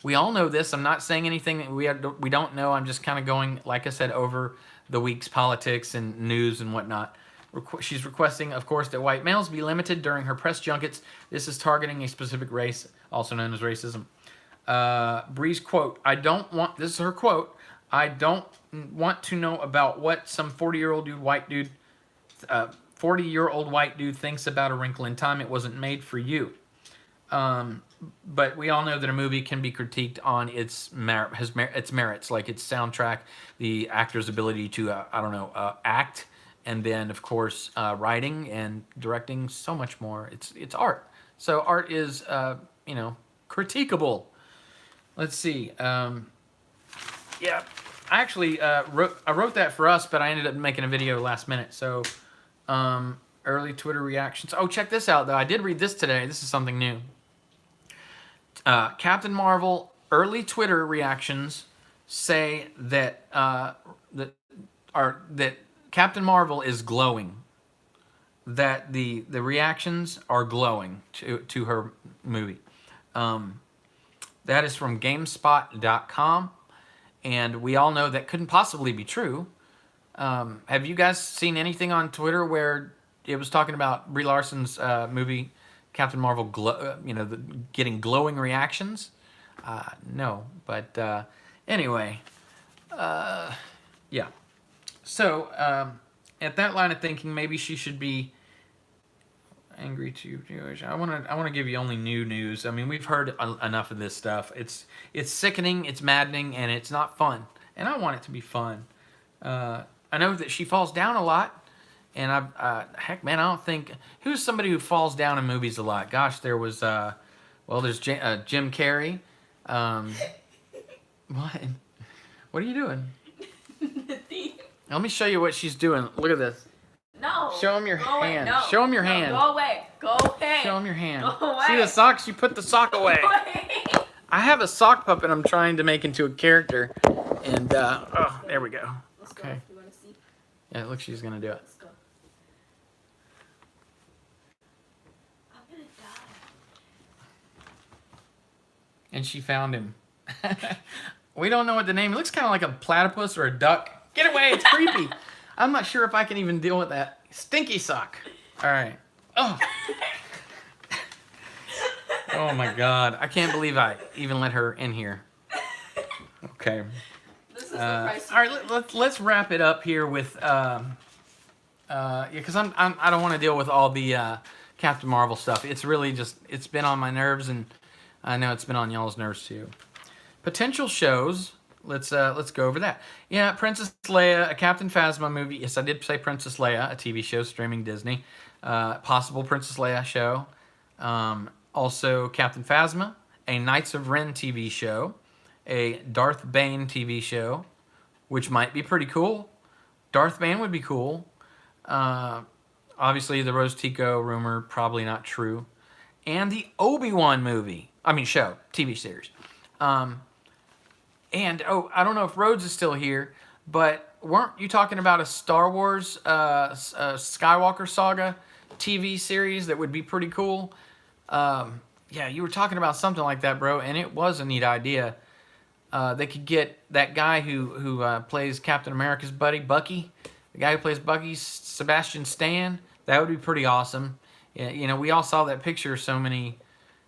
We all know this. I'm not saying anything that we don't know. I'm just kind of going, like I said, over the week's politics and news and whatnot. She's requesting, of course, that white males be limited during her press junkets. This is targeting a specific race, also known as racism. Brie's quote, this is her quote, I don't want to know about what some 40-year-old white dude thinks about A Wrinkle in Time. It wasn't made for you. But we all know that a movie can be critiqued on its merits, like its soundtrack, the actor's ability to, act, and then, of course, writing and directing, so much more. It's art. So art is, critiquable. Let's see. Yeah, I actually wrote that for us, but I ended up making a video last minute. So early Twitter reactions. Oh, check this out, though. I did read this today. This is something new. Captain Marvel early Twitter reactions say that that Captain Marvel is glowing. That the reactions are glowing to her movie. That is from GameSpot.com, and we all know that couldn't possibly be true. Have you guys seen anything on Twitter where it was talking about Brie Larson's movie Captain Marvel, getting glowing reactions? No, but anyway, yeah. So at that line of thinking, maybe she should be angry to Jewish. I want to give you only new news. I mean, we've heard enough of this stuff. It's sickening, it's maddening, and it's not fun. And I want it to be fun. I know that she falls down a lot. And heck, man, I don't think who's somebody who falls down in movies a lot. Gosh, there was there's Jim Carrey. What are you doing? Let me show you what she's doing. Look at this. No. Show him your hand. No. Show him your hand. Go away. Go away. Show him your hand. Go away. See the socks? You put the sock away. Go away. I have a sock puppet I'm trying to make into a character, and there we go. Let's Okay. go. You want to see? Yeah, look, she's gonna do it. Let's go. I'm gonna die. And she found him. We don't know what the name. It looks kind of like a platypus or a duck. Get away! It's creepy. I'm not sure if I can even deal with that. Stinky sock. All right. Oh. Oh my God! I can't believe I even let her in here. Okay. This is the price. All right. Let's wrap it up here with because I don't want to deal with all the Captain Marvel stuff. It's really just it's been on my nerves, and I know it's been on y'all's nerves too. Potential shows. Let's go over that. Yeah, Princess Leia, a Captain Phasma movie. Yes, I did say Princess Leia, a TV show streaming Disney. Possible Princess Leia show. Also, Captain Phasma, a Knights of Ren TV show, a Darth Bane TV show, which might be pretty cool. Darth Bane would be cool. Obviously, the Rose Tico rumor, probably not true. And the Obi-Wan movie. I mean, show, TV series. And oh, I don't know if Rhodes is still here, but weren't you talking about a Star Wars Skywalker saga TV series that would be pretty cool? Yeah, you were talking about something like that, bro, and it was a neat idea. They could get that guy who plays Captain America's buddy, Bucky, the guy who plays Bucky, Sebastian Stan. That would be pretty awesome. Yeah, you know, we all saw that picture so many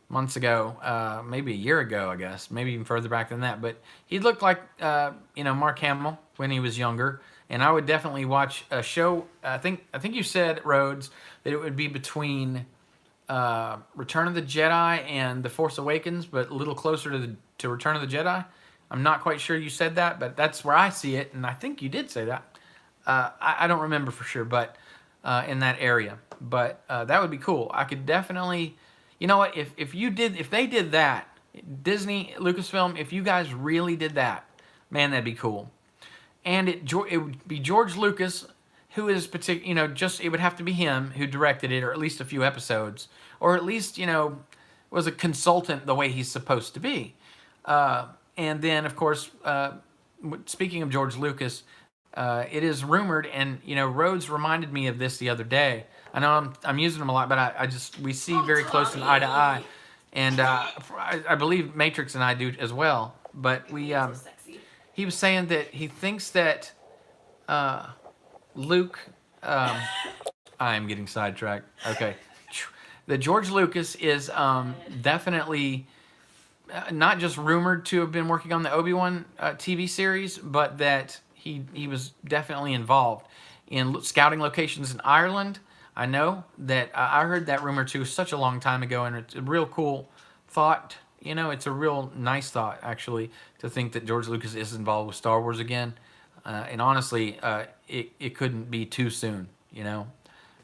months ago, maybe a year ago, I guess, maybe even further back than that. But he looked like, you know, Mark Hamill when he was younger. And I would definitely watch a show. I think you said, Rhodes, that it would be between Return of the Jedi and The Force Awakens, but a little closer to Return of the Jedi. I'm not quite sure you said that, but that's where I see it, and I think you did say that. I don't remember for sure, but in that area. But that would be cool. I could definitely, you know what? If they did that, Disney, Lucasfilm, if you guys really did that, man, that'd be cool. And it would be George Lucas, who is you know, just it would have to be him who directed it, or at least a few episodes, or at least, you know, was a consultant the way he's supposed to be. And then, of course, speaking of George Lucas, it is rumored, and you know, Rhodes reminded me of this the other day. I know I'm using him a lot, but we see very close and eye to eye, and I believe Matrix and I do as well. But he was saying that he thinks that Luke, I am getting sidetracked. Okay, that George Lucas is definitely not just rumored to have been working on the Obi-Wan TV series, but that he was definitely involved in scouting locations in Ireland. I know that I heard that rumor too such a long time ago, and it's a real cool thought. You know, it's a real nice thought, actually, to think that George Lucas is involved with Star Wars again. And honestly, it couldn't be too soon, you know.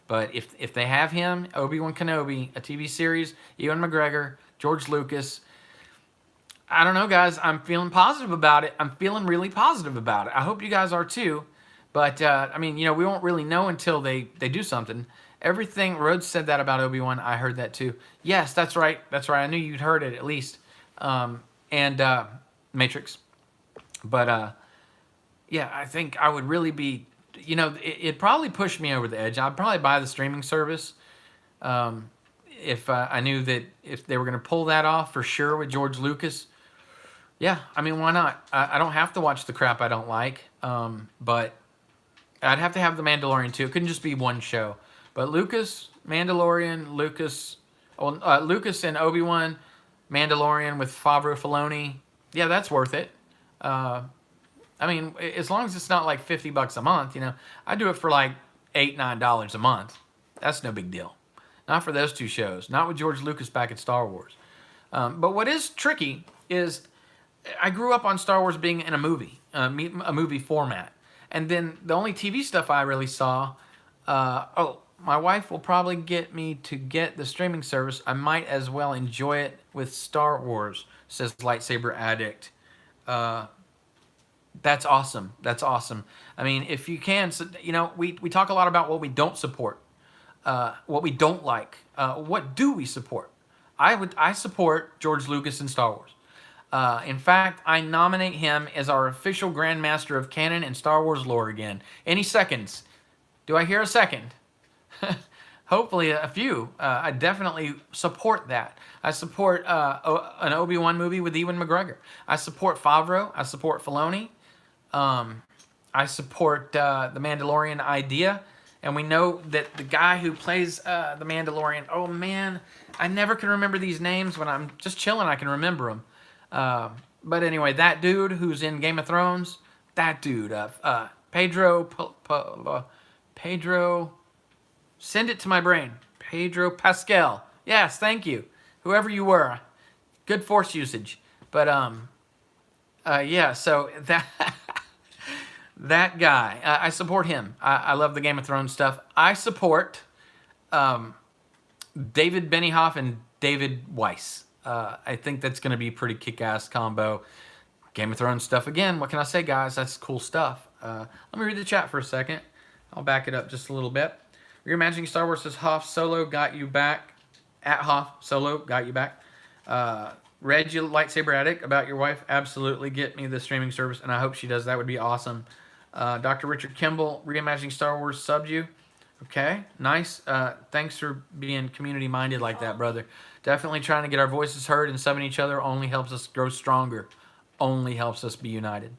But if they have him, Obi-Wan Kenobi, a TV series, Ewan McGregor, George Lucas, I don't know, guys. I'm feeling positive about it. I'm feeling really positive about it. I hope you guys are too. But, I mean, you know, we won't really know until they do something. Everything, Rhodes said that about Obi-Wan. I heard that too. Yes, that's right. That's right. I knew you'd heard it at least. And Matrix. But, yeah, I think I would really be, you know, it'd probably push me over the edge. I'd probably buy the streaming service if I knew that if they were going to pull that off for sure with George Lucas. Yeah, I mean, why not? I don't have to watch the crap I don't like, but I'd have to have The Mandalorian too. It couldn't just be one show. But Lucas, Mandalorian, Lucas and Obi-Wan, Mandalorian with Favreau, Filoni. Yeah, that's worth it. I mean, as long as it's not like $50 a month, you know, I do it for like $8, $9 a month. That's no big deal. Not for those two shows. Not with George Lucas back at Star Wars. But what is tricky is I grew up on Star Wars being in a movie format. And then the only TV stuff I really saw, my wife will probably get me to get the streaming service. I might as well enjoy it with Star Wars, says Lightsaber Addict. That's awesome. That's awesome. I mean, if you can, so, you know, we talk a lot about what we don't support, what we don't like. What do we support? I support George Lucas and Star Wars. In fact, I nominate him as our official Grandmaster of Canon and Star Wars lore again. Any seconds? Do I hear a second? Hopefully a few. I definitely support that. I support an Obi-Wan movie with Ewan McGregor. I support Favreau. I support Filoni. I support the Mandalorian idea. And we know that the guy who plays the Mandalorian, oh man, I never can remember these names. When I'm just chilling, I can remember them. But anyway, that dude who's in Game of Thrones, that dude, Pedro, send it to my brain. Pedro Pascal. Yes, thank you. Whoever you were. Good force usage. But, yeah, so that, that guy, I support him. I love the Game of Thrones stuff. I support, David Benioff and David Weiss. I think that's going to be a pretty kick-ass combo. Game of Thrones stuff again. What can I say, guys? That's cool stuff. Let me read the chat for a second. I'll back it up just a little bit. Reimagining Star Wars says Hoff Solo got you back. At Hoff Solo got you back. Reggie Lightsaber Addict, about your wife, absolutely get me the streaming service, and I hope she does. That would be awesome. Dr. Richard Kimball, Reimagining Star Wars, subbed you. Okay, nice. Thanks for being community minded like that, brother. Definitely trying to get our voices heard and subbing each other only helps us grow stronger. Only helps us be united.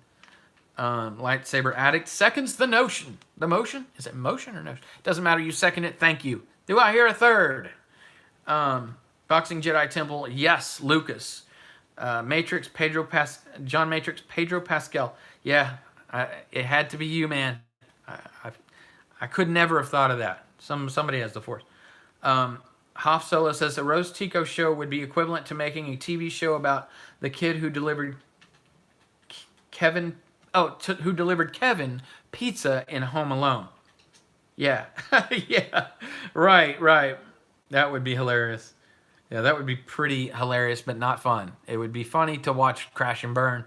Lightsaber Addict seconds the notion. The motion? Is it motion or notion? Doesn't matter. You second it. Thank you. Do I hear a third? Boxing Jedi Temple. Yes, Lucas. Matrix, John Matrix, Pedro Pascal. Yeah, it had to be you, man. I could never have thought of that. Somebody has the force. Hoff Solo says the Rose Tico show would be equivalent to making a TV show about the kid who delivered Kevin pizza in Home Alone. Yeah, yeah, right. That would be hilarious. Yeah, that would be pretty hilarious, but not fun. It would be funny to watch Crash and Burn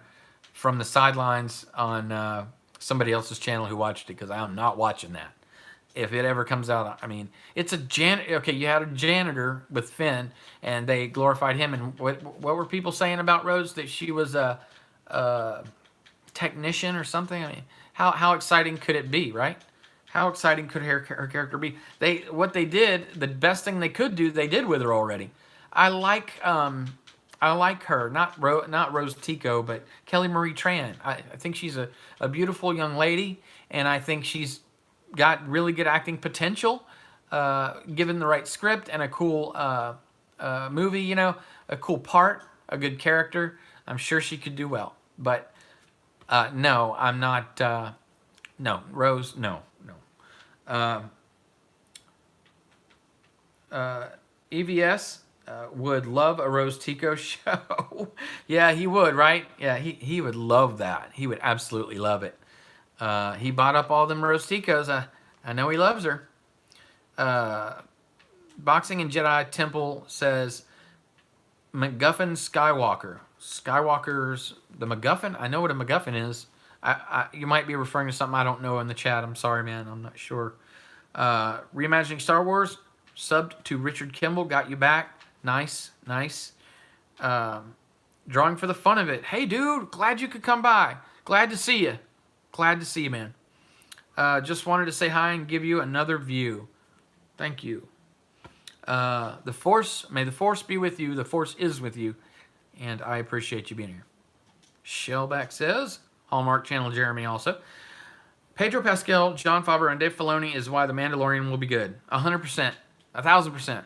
from the sidelines on somebody else's channel who watched it, because I'm not watching that. If it ever comes out, I mean, it's a okay, you had a janitor with Finn, and they glorified him. And what were people saying about Rose? That she was a technician or something? I mean, how exciting could it be, right? How exciting could her character be? What they did, the best thing they could do, they did with her already. I like her, not Rose Tico, but Kelly Marie Tran. I think she's a beautiful young lady, and I think she's got really good acting potential, given the right script and a cool movie, you know, a cool part, a good character. I'm sure she could do well. But no, I'm not. No, Rose, no. EVS would love a Rose Tico show. Yeah, he would, right? Yeah, he would love that. He would absolutely love it. He bought up all them Rose Ticos. I know he loves her. Boxing and Jedi Temple says MacGuffin Skywalker. Skywalker's the MacGuffin? I know what a MacGuffin is. You might be referring to something I don't know in the chat. I'm sorry, man. I'm not sure. Reimagining Star Wars, subbed to Richard Kimball. Got you back. Nice. Drawing for the fun of it. Hey, dude. Glad you could come by. Glad to see you. Glad to see you, man. Just wanted to say hi and give you another view. Thank you. May the Force be with you. The Force is with you. And I appreciate you being here. Shellback says, Hallmark Channel Jeremy also. Pedro Pascal, Jon Favreau, and Dave Filoni is why The Mandalorian will be good. 100%. 1,000%.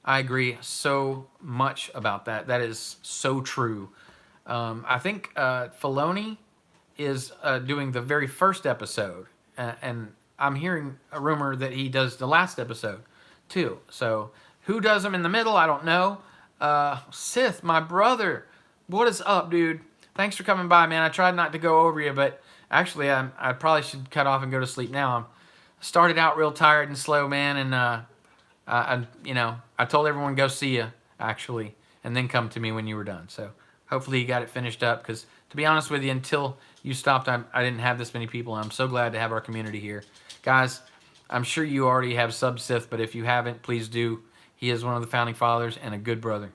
I agree so much about that. That is so true. I think Filoni is doing the very first episode. And I'm hearing a rumor that he does the last episode too. So who does them in the middle? I don't know. Sith, my brother. What is up, dude? Thanks for coming by, man. I tried not to go over you, but actually I probably should cut off and go to sleep now. I started out real tired and slow, man, and I told everyone go see you, actually, and then come to me when you were done. So hopefully you got it finished up, because to be honest with you, until you stopped, I didn't have this many people, and I'm so glad to have our community here. Guys, I'm sure you already have sub Sith, but if you haven't, please do. He is one of the founding fathers and a good brother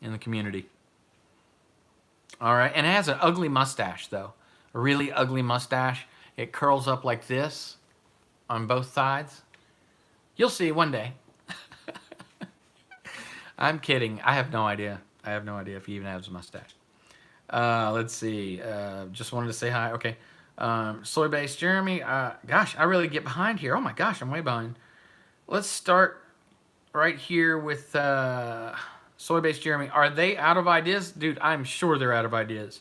in the community. All right, and it has an ugly mustache, though. A really ugly mustache. It curls up like this on both sides. You'll see one day. I'm kidding. I have no idea. I have no idea if he even has a mustache. Let's see. Just wanted to say hi. Okay. Soy-based Jeremy. Gosh, I really get behind here. Oh my gosh, I'm way behind. Let's start right here with Soy-based Jeremy. Are they out of ideas? Dude, I'm sure they're out of ideas.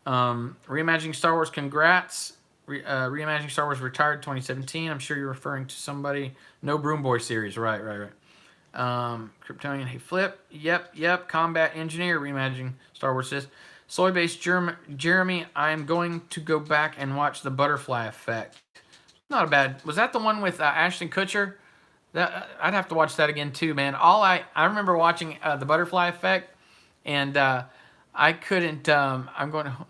Reimagining Star Wars, congrats. Reimagining Star Wars retired 2017. I'm sure you're referring to somebody. No Broom Boy series. Right. Kryptonian. Hey, Flip. Yep. Combat Engineer. Reimagining Star Wars says. Soy-based Jeremy, I'm going to go back and watch The Butterfly Effect. Not a bad. Was that the one with Ashton Kutcher? I'd have to watch that again too, man. I remember watching The Butterfly Effect, and I couldn't. I'm going to.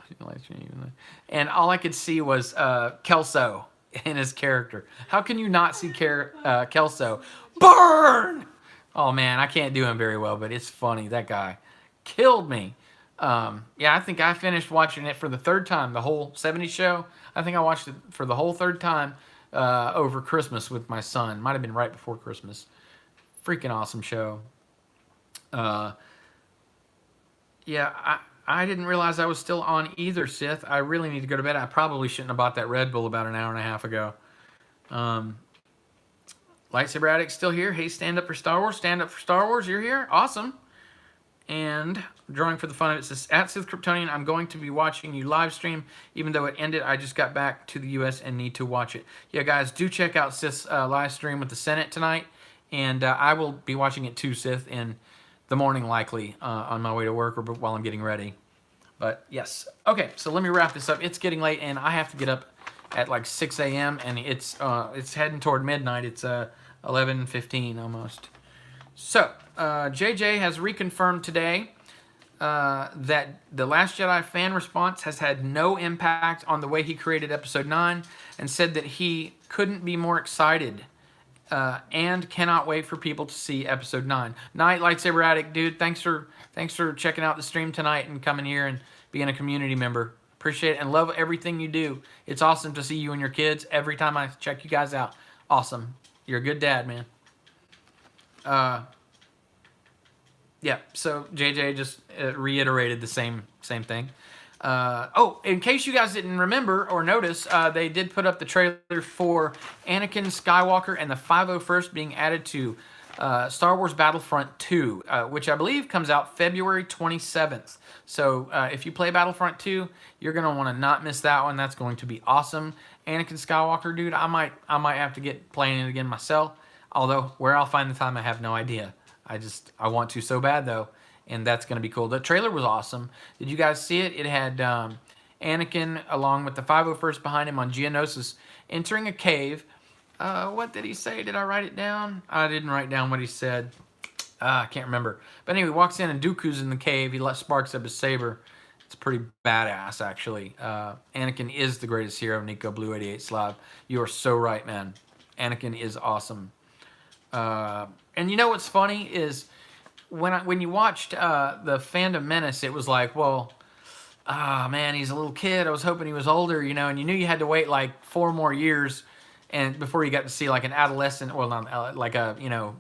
And all I could see was Kelso in his character. How can you not see Kelso? Burn! Oh man, I can't do him very well, but it's funny. That guy, killed me. Yeah, I think I finished watching it for the third time, the whole 70s show. I think I watched it for the whole third time over Christmas with my son. Might have been right before Christmas. Freaking awesome show. Yeah, I didn't realize I was still on either, Sith. I really need to go to bed. I probably shouldn't have bought that Red Bull about an hour and a half ago. Lightsaber Addict still here. Hey, stand up for Star Wars. Stand up for Star Wars. You're here. Awesome. And drawing for the fun of it says, at Sith Kryptonian, I'm going to be watching you live stream. Even though it ended, I just got back to the U.S. and need to watch it. Yeah, guys, do check out Sith's live stream with the Senate tonight. And I will be watching it too, Sith, in the morning likely on my way to work or while I'm getting ready. But yes. Okay, so let me wrap this up. It's getting late, and I have to get up at like 6 a.m. and it's heading toward midnight. It's 11:15 almost. So JJ has reconfirmed today that The Last Jedi fan response has had no impact on the way he created Episode 9, and said that he couldn't be more excited and cannot wait for people to see Episode 9. Night, Lightsaber Addict, dude. Thanks for checking out the stream tonight and coming here and being a community member. Appreciate it and love everything you do. It's awesome to see you and your kids every time I check you guys out. Awesome. You're a good dad, man. Yeah, so JJ just reiterated the same thing. Oh, in case you guys didn't remember or notice, they did put up the trailer for Anakin Skywalker and the 501st being added to Star Wars Battlefront 2, which I believe comes out February 27th. So if you play Battlefront 2, you're going to want to not miss that one. That's going to be awesome. Anakin Skywalker, dude, I might have to get playing it again myself. Although, where I'll find the time, I have no idea. I want to so bad, though. And that's going to be cool. The trailer was awesome. Did you guys see it? It had Anakin along with the 501st behind him on Geonosis entering a cave. What did he say? Did I write it down? I didn't write down what he said. I can't remember. But anyway, walks in and Dooku's in the cave. He sparks up his saber. It's pretty badass, actually. Anakin is the greatest hero, Nico Blue 88 Slav. You are so right, man. Anakin is awesome. And you know what's funny is when you watched the Phantom Menace, it was like, well, man, he's a little kid. I was hoping he was older, you know, and you knew you had to wait like 4 more years and before you got to see like an adolescent, well, not like a, you know,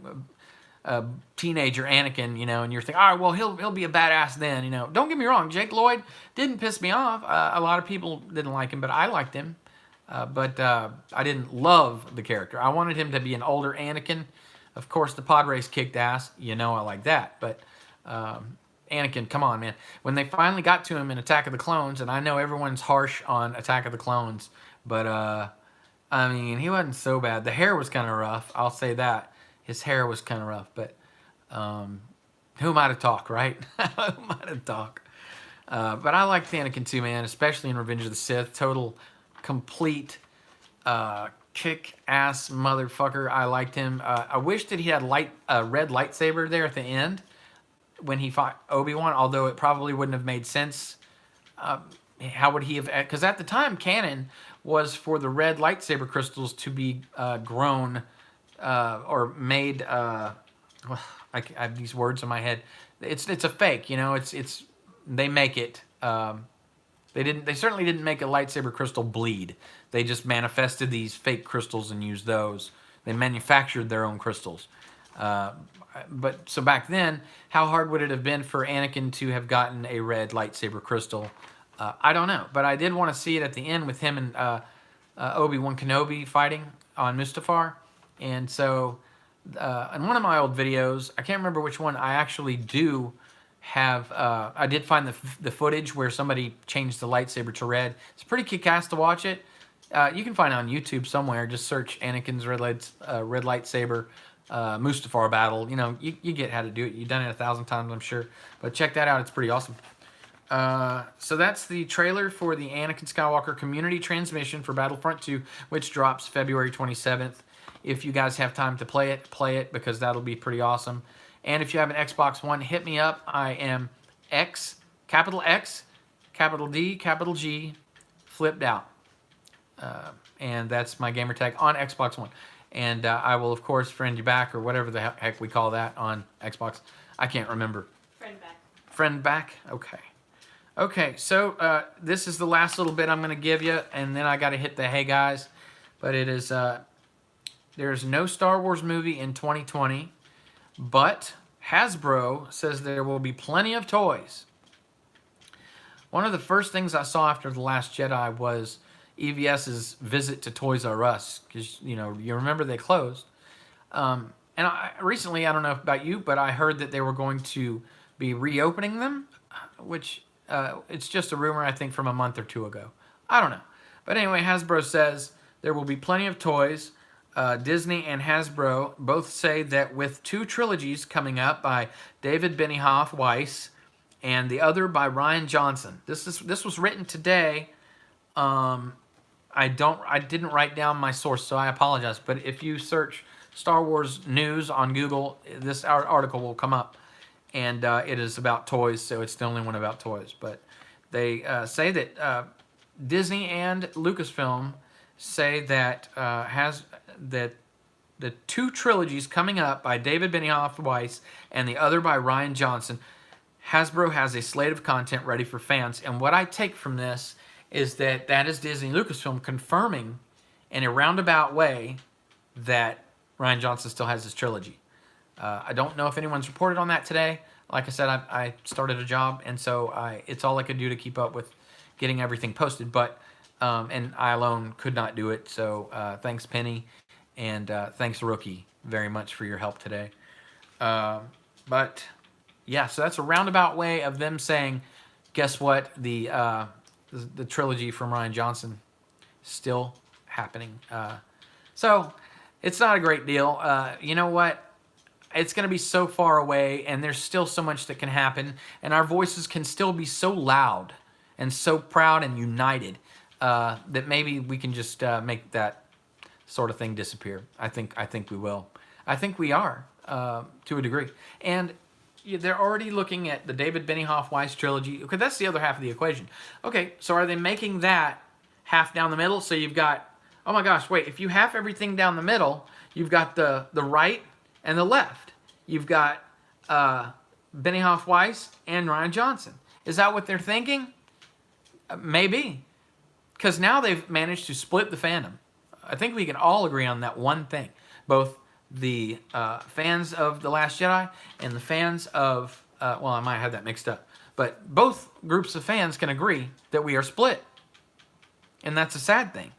a teenager Anakin, you know, and you're thinking, all right, well, he'll be a badass then, you know. Don't get me wrong, Jake Lloyd didn't piss me off. A lot of people didn't like him, but I liked him. But I didn't love the character. I wanted him to be an older Anakin. Of course, the pod race kicked ass. You know I like that. But Anakin, come on, man. When they finally got to him in Attack of the Clones, and I know everyone's harsh on Attack of the Clones, but, I mean, he wasn't so bad. The hair was kind of rough. I'll say that. His hair was kind of rough. But who am I to talk, right? Who am I to talk? But I liked Anakin too, man, especially in Revenge of the Sith. Total, complete kick-ass motherfucker. I liked him. I wish that he had a red lightsaber there at the end when he fought Obi-Wan, although it probably wouldn't have made sense. How would he have... Because at the time, canon was for the red lightsaber crystals to be grown or made... I have these words in my head. It's a fake, you know. It's they make it... They certainly didn't make a lightsaber crystal bleed. They just manifested these fake crystals and used those. They manufactured their own crystals. But so back then, how hard would it have been for Anakin to have gotten a red lightsaber crystal? I don't know. But I did want to see it at the end with him and Obi-Wan Kenobi fighting on Mustafar. And so in one of my old videos, I can't remember which one, I actually do have I did find the footage where somebody changed the lightsaber to red. It's pretty kick-ass to watch it. You can find it on YouTube somewhere. Just search Anakin's red lightsaber Mustafar battle. You know, you get how to do it. You've done it 1,000 times, I'm sure. But check that out. It's pretty awesome. So that's the trailer for the Anakin Skywalker community transmission for Battlefront 2, which drops February 27th. If you guys have time to play it because that'll be pretty awesome. And if you have an Xbox One, hit me up. I am capital X, capital D, capital G, flipped out. And that's my gamer tag on Xbox One. And I will, of course, friend you back or whatever the heck we call that on Xbox. I can't remember. Friend back. Friend back? Okay. Okay, so this is the last little bit I'm going to give you, and then I got to hit the hey guys. But it is, there's no Star Wars movie in 2020, but Hasbro says there will be plenty of toys. One of the first things I saw after The Last Jedi was EVS's visit to Toys R Us, because, you know, you remember they closed. And recently, I don't know about you, but I heard that they were going to be reopening them, which it's just a rumor, I think, from a month or two ago. I don't know. But anyway, Hasbro says there will be plenty of toys. Disney and Hasbro both say that with 2 trilogies coming up by David Benioff Weiss and the other by Rian Johnson. This was written today. I didn't write down my source, so I apologize. But if you search Star Wars news on Google, this article will come up, and it is about toys, so it's the only one about toys. But they say that Disney and Lucasfilm say that that the 2 trilogies coming up by David Benioff Weiss and the other by Rian Johnson, Hasbro has a slate of content ready for fans. And what I take from this is that is Disney and Lucasfilm confirming in a roundabout way that Rian Johnson still has his trilogy. I don't know if anyone's reported on that today. Like I said, I started a job, and so it's all I could do to keep up with getting everything posted. But and I alone could not do it. So thanks, Penny, and thanks, Rookie, very much for your help today. But yeah, so that's a roundabout way of them saying, guess what? The trilogy from Rian Johnson is still happening. So it's not a great deal. You know what? It's going to be so far away, and there's still so much that can happen, and our voices can still be so loud and so proud and united that maybe we can just make that sort of thing disappear. I think we will. I think we are to a degree. And they're already looking at the David Benioff Weiss trilogy. Okay, that's the other half of the equation. Okay, so are they making that half down the middle? So you've got, oh my gosh, wait, if you half everything down the middle, you've got the right and the left. You've got Benioff Weiss and Rian Johnson. Is that what they're thinking? Maybe. Because now they've managed to split the fandom. I think we can all agree on that one thing. Both the fans of The Last Jedi and the fans of, well, I might have that mixed up. But both groups of fans can agree that we are split. And that's a sad thing.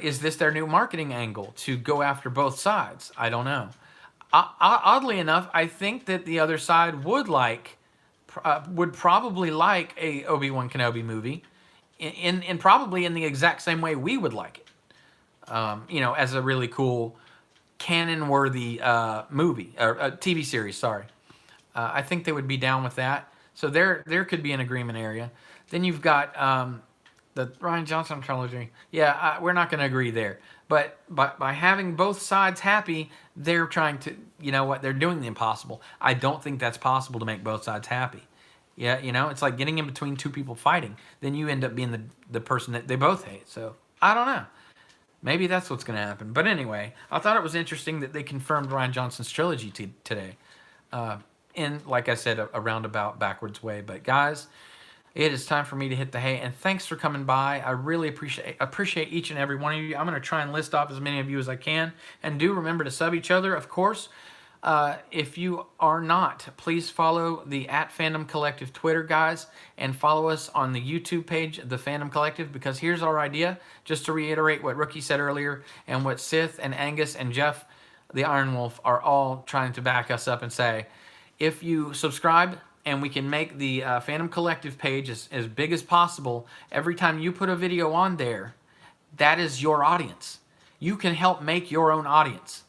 Is this their new marketing angle to go after both sides? I don't know. Oddly enough, I think that the other side would probably like a Obi-Wan Kenobi movie, in probably in the exact same way we would like it. You know, as a really cool canon-worthy movie or TV series. Sorry, I think they would be down with that. So there could be an agreement area. Then you've got the Rian Johnson trilogy. Yeah, we're not going to agree there. But by having both sides happy, they're trying to, you know what, they're doing the impossible. I don't think that's possible to make both sides happy. Yeah, you know, it's like getting in between 2 people fighting. Then you end up being the person that they both hate. So, I don't know. Maybe that's what's going to happen. But anyway, I thought it was interesting that they confirmed Rian Johnson's trilogy today. In, like I said, a roundabout, backwards way. But guys, it is time for me to hit the hay, and thanks for coming by. I really appreciate each and every one of you. I'm going to try and list off as many of you as I can, and do remember to sub each other, of course. If you are not, please follow the @Fandom Collective Twitter, guys, and follow us on the YouTube page, The Fandom Collective, because here's our idea, just to reiterate what Rookie said earlier, and what Sith and Angus and Jeff, the Iron Wolf, are all trying to back us up and say, if you subscribe, and we can make the Fandom Collective page as big as possible, every time you put a video on there, that is your audience. You can help make your own audience.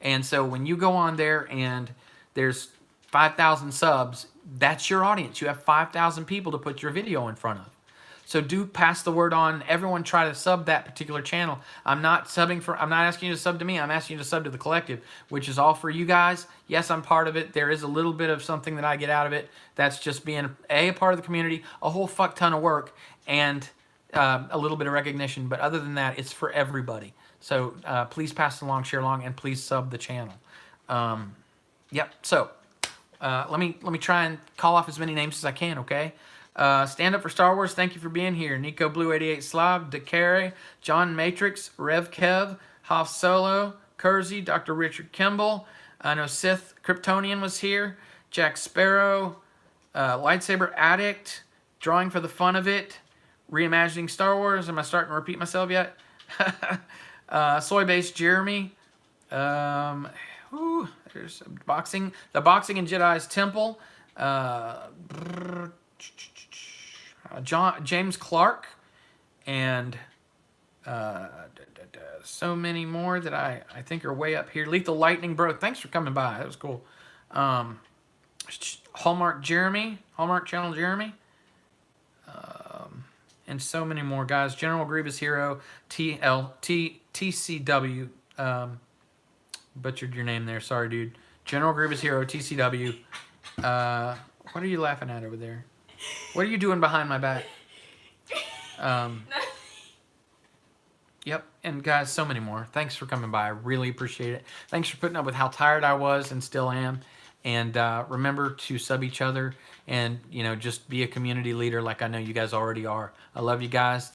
And so when you go on there and there's 5,000 subs, that's your audience. You have 5,000 people to put your video in front of. So do pass the word on. Everyone try to sub that particular channel. I'm not asking you to sub to me. I'm asking you to sub to the collective, which is all for you guys. Yes, I'm part of it. There is a little bit of something that I get out of it. That's just being a part of the community, a whole fuck ton of work, and a little bit of recognition. But other than that, it's for everybody. So please pass it along, share along, and please sub the channel. Yep. So Let me try and call off as many names as I can, okay? Stand Up for Star Wars, thank you for being here. Nico Blue 88 Slav, DeCare, John Matrix, Rev Kev, Hoff Solo, Kersey, Dr. Richard Kimball. I know Sith Kryptonian was here. Jack Sparrow, Lightsaber Addict, Drawing for the Fun of It, Reimagining Star Wars. Am I starting to repeat myself yet? Soy Based Jeremy. There's boxing. The Boxing and Jedi's Temple. James Clark. And so many more that I think are way up here. Lethal Lightning, bro. Thanks for coming by. That was cool. Hallmark Jeremy. Hallmark Channel Jeremy. And so many more guys. General Grievous Hero. TCW. Butchered your name there. Sorry, dude. General Grievous Hero, TCW. What are you laughing at over there? What are you doing behind my back? Yep. And guys, so many more. Thanks for coming by. I really appreciate it. Thanks for putting up with how tired I was and still am. And remember to sub each other and, just be a community leader like I know you guys already are. I love you guys.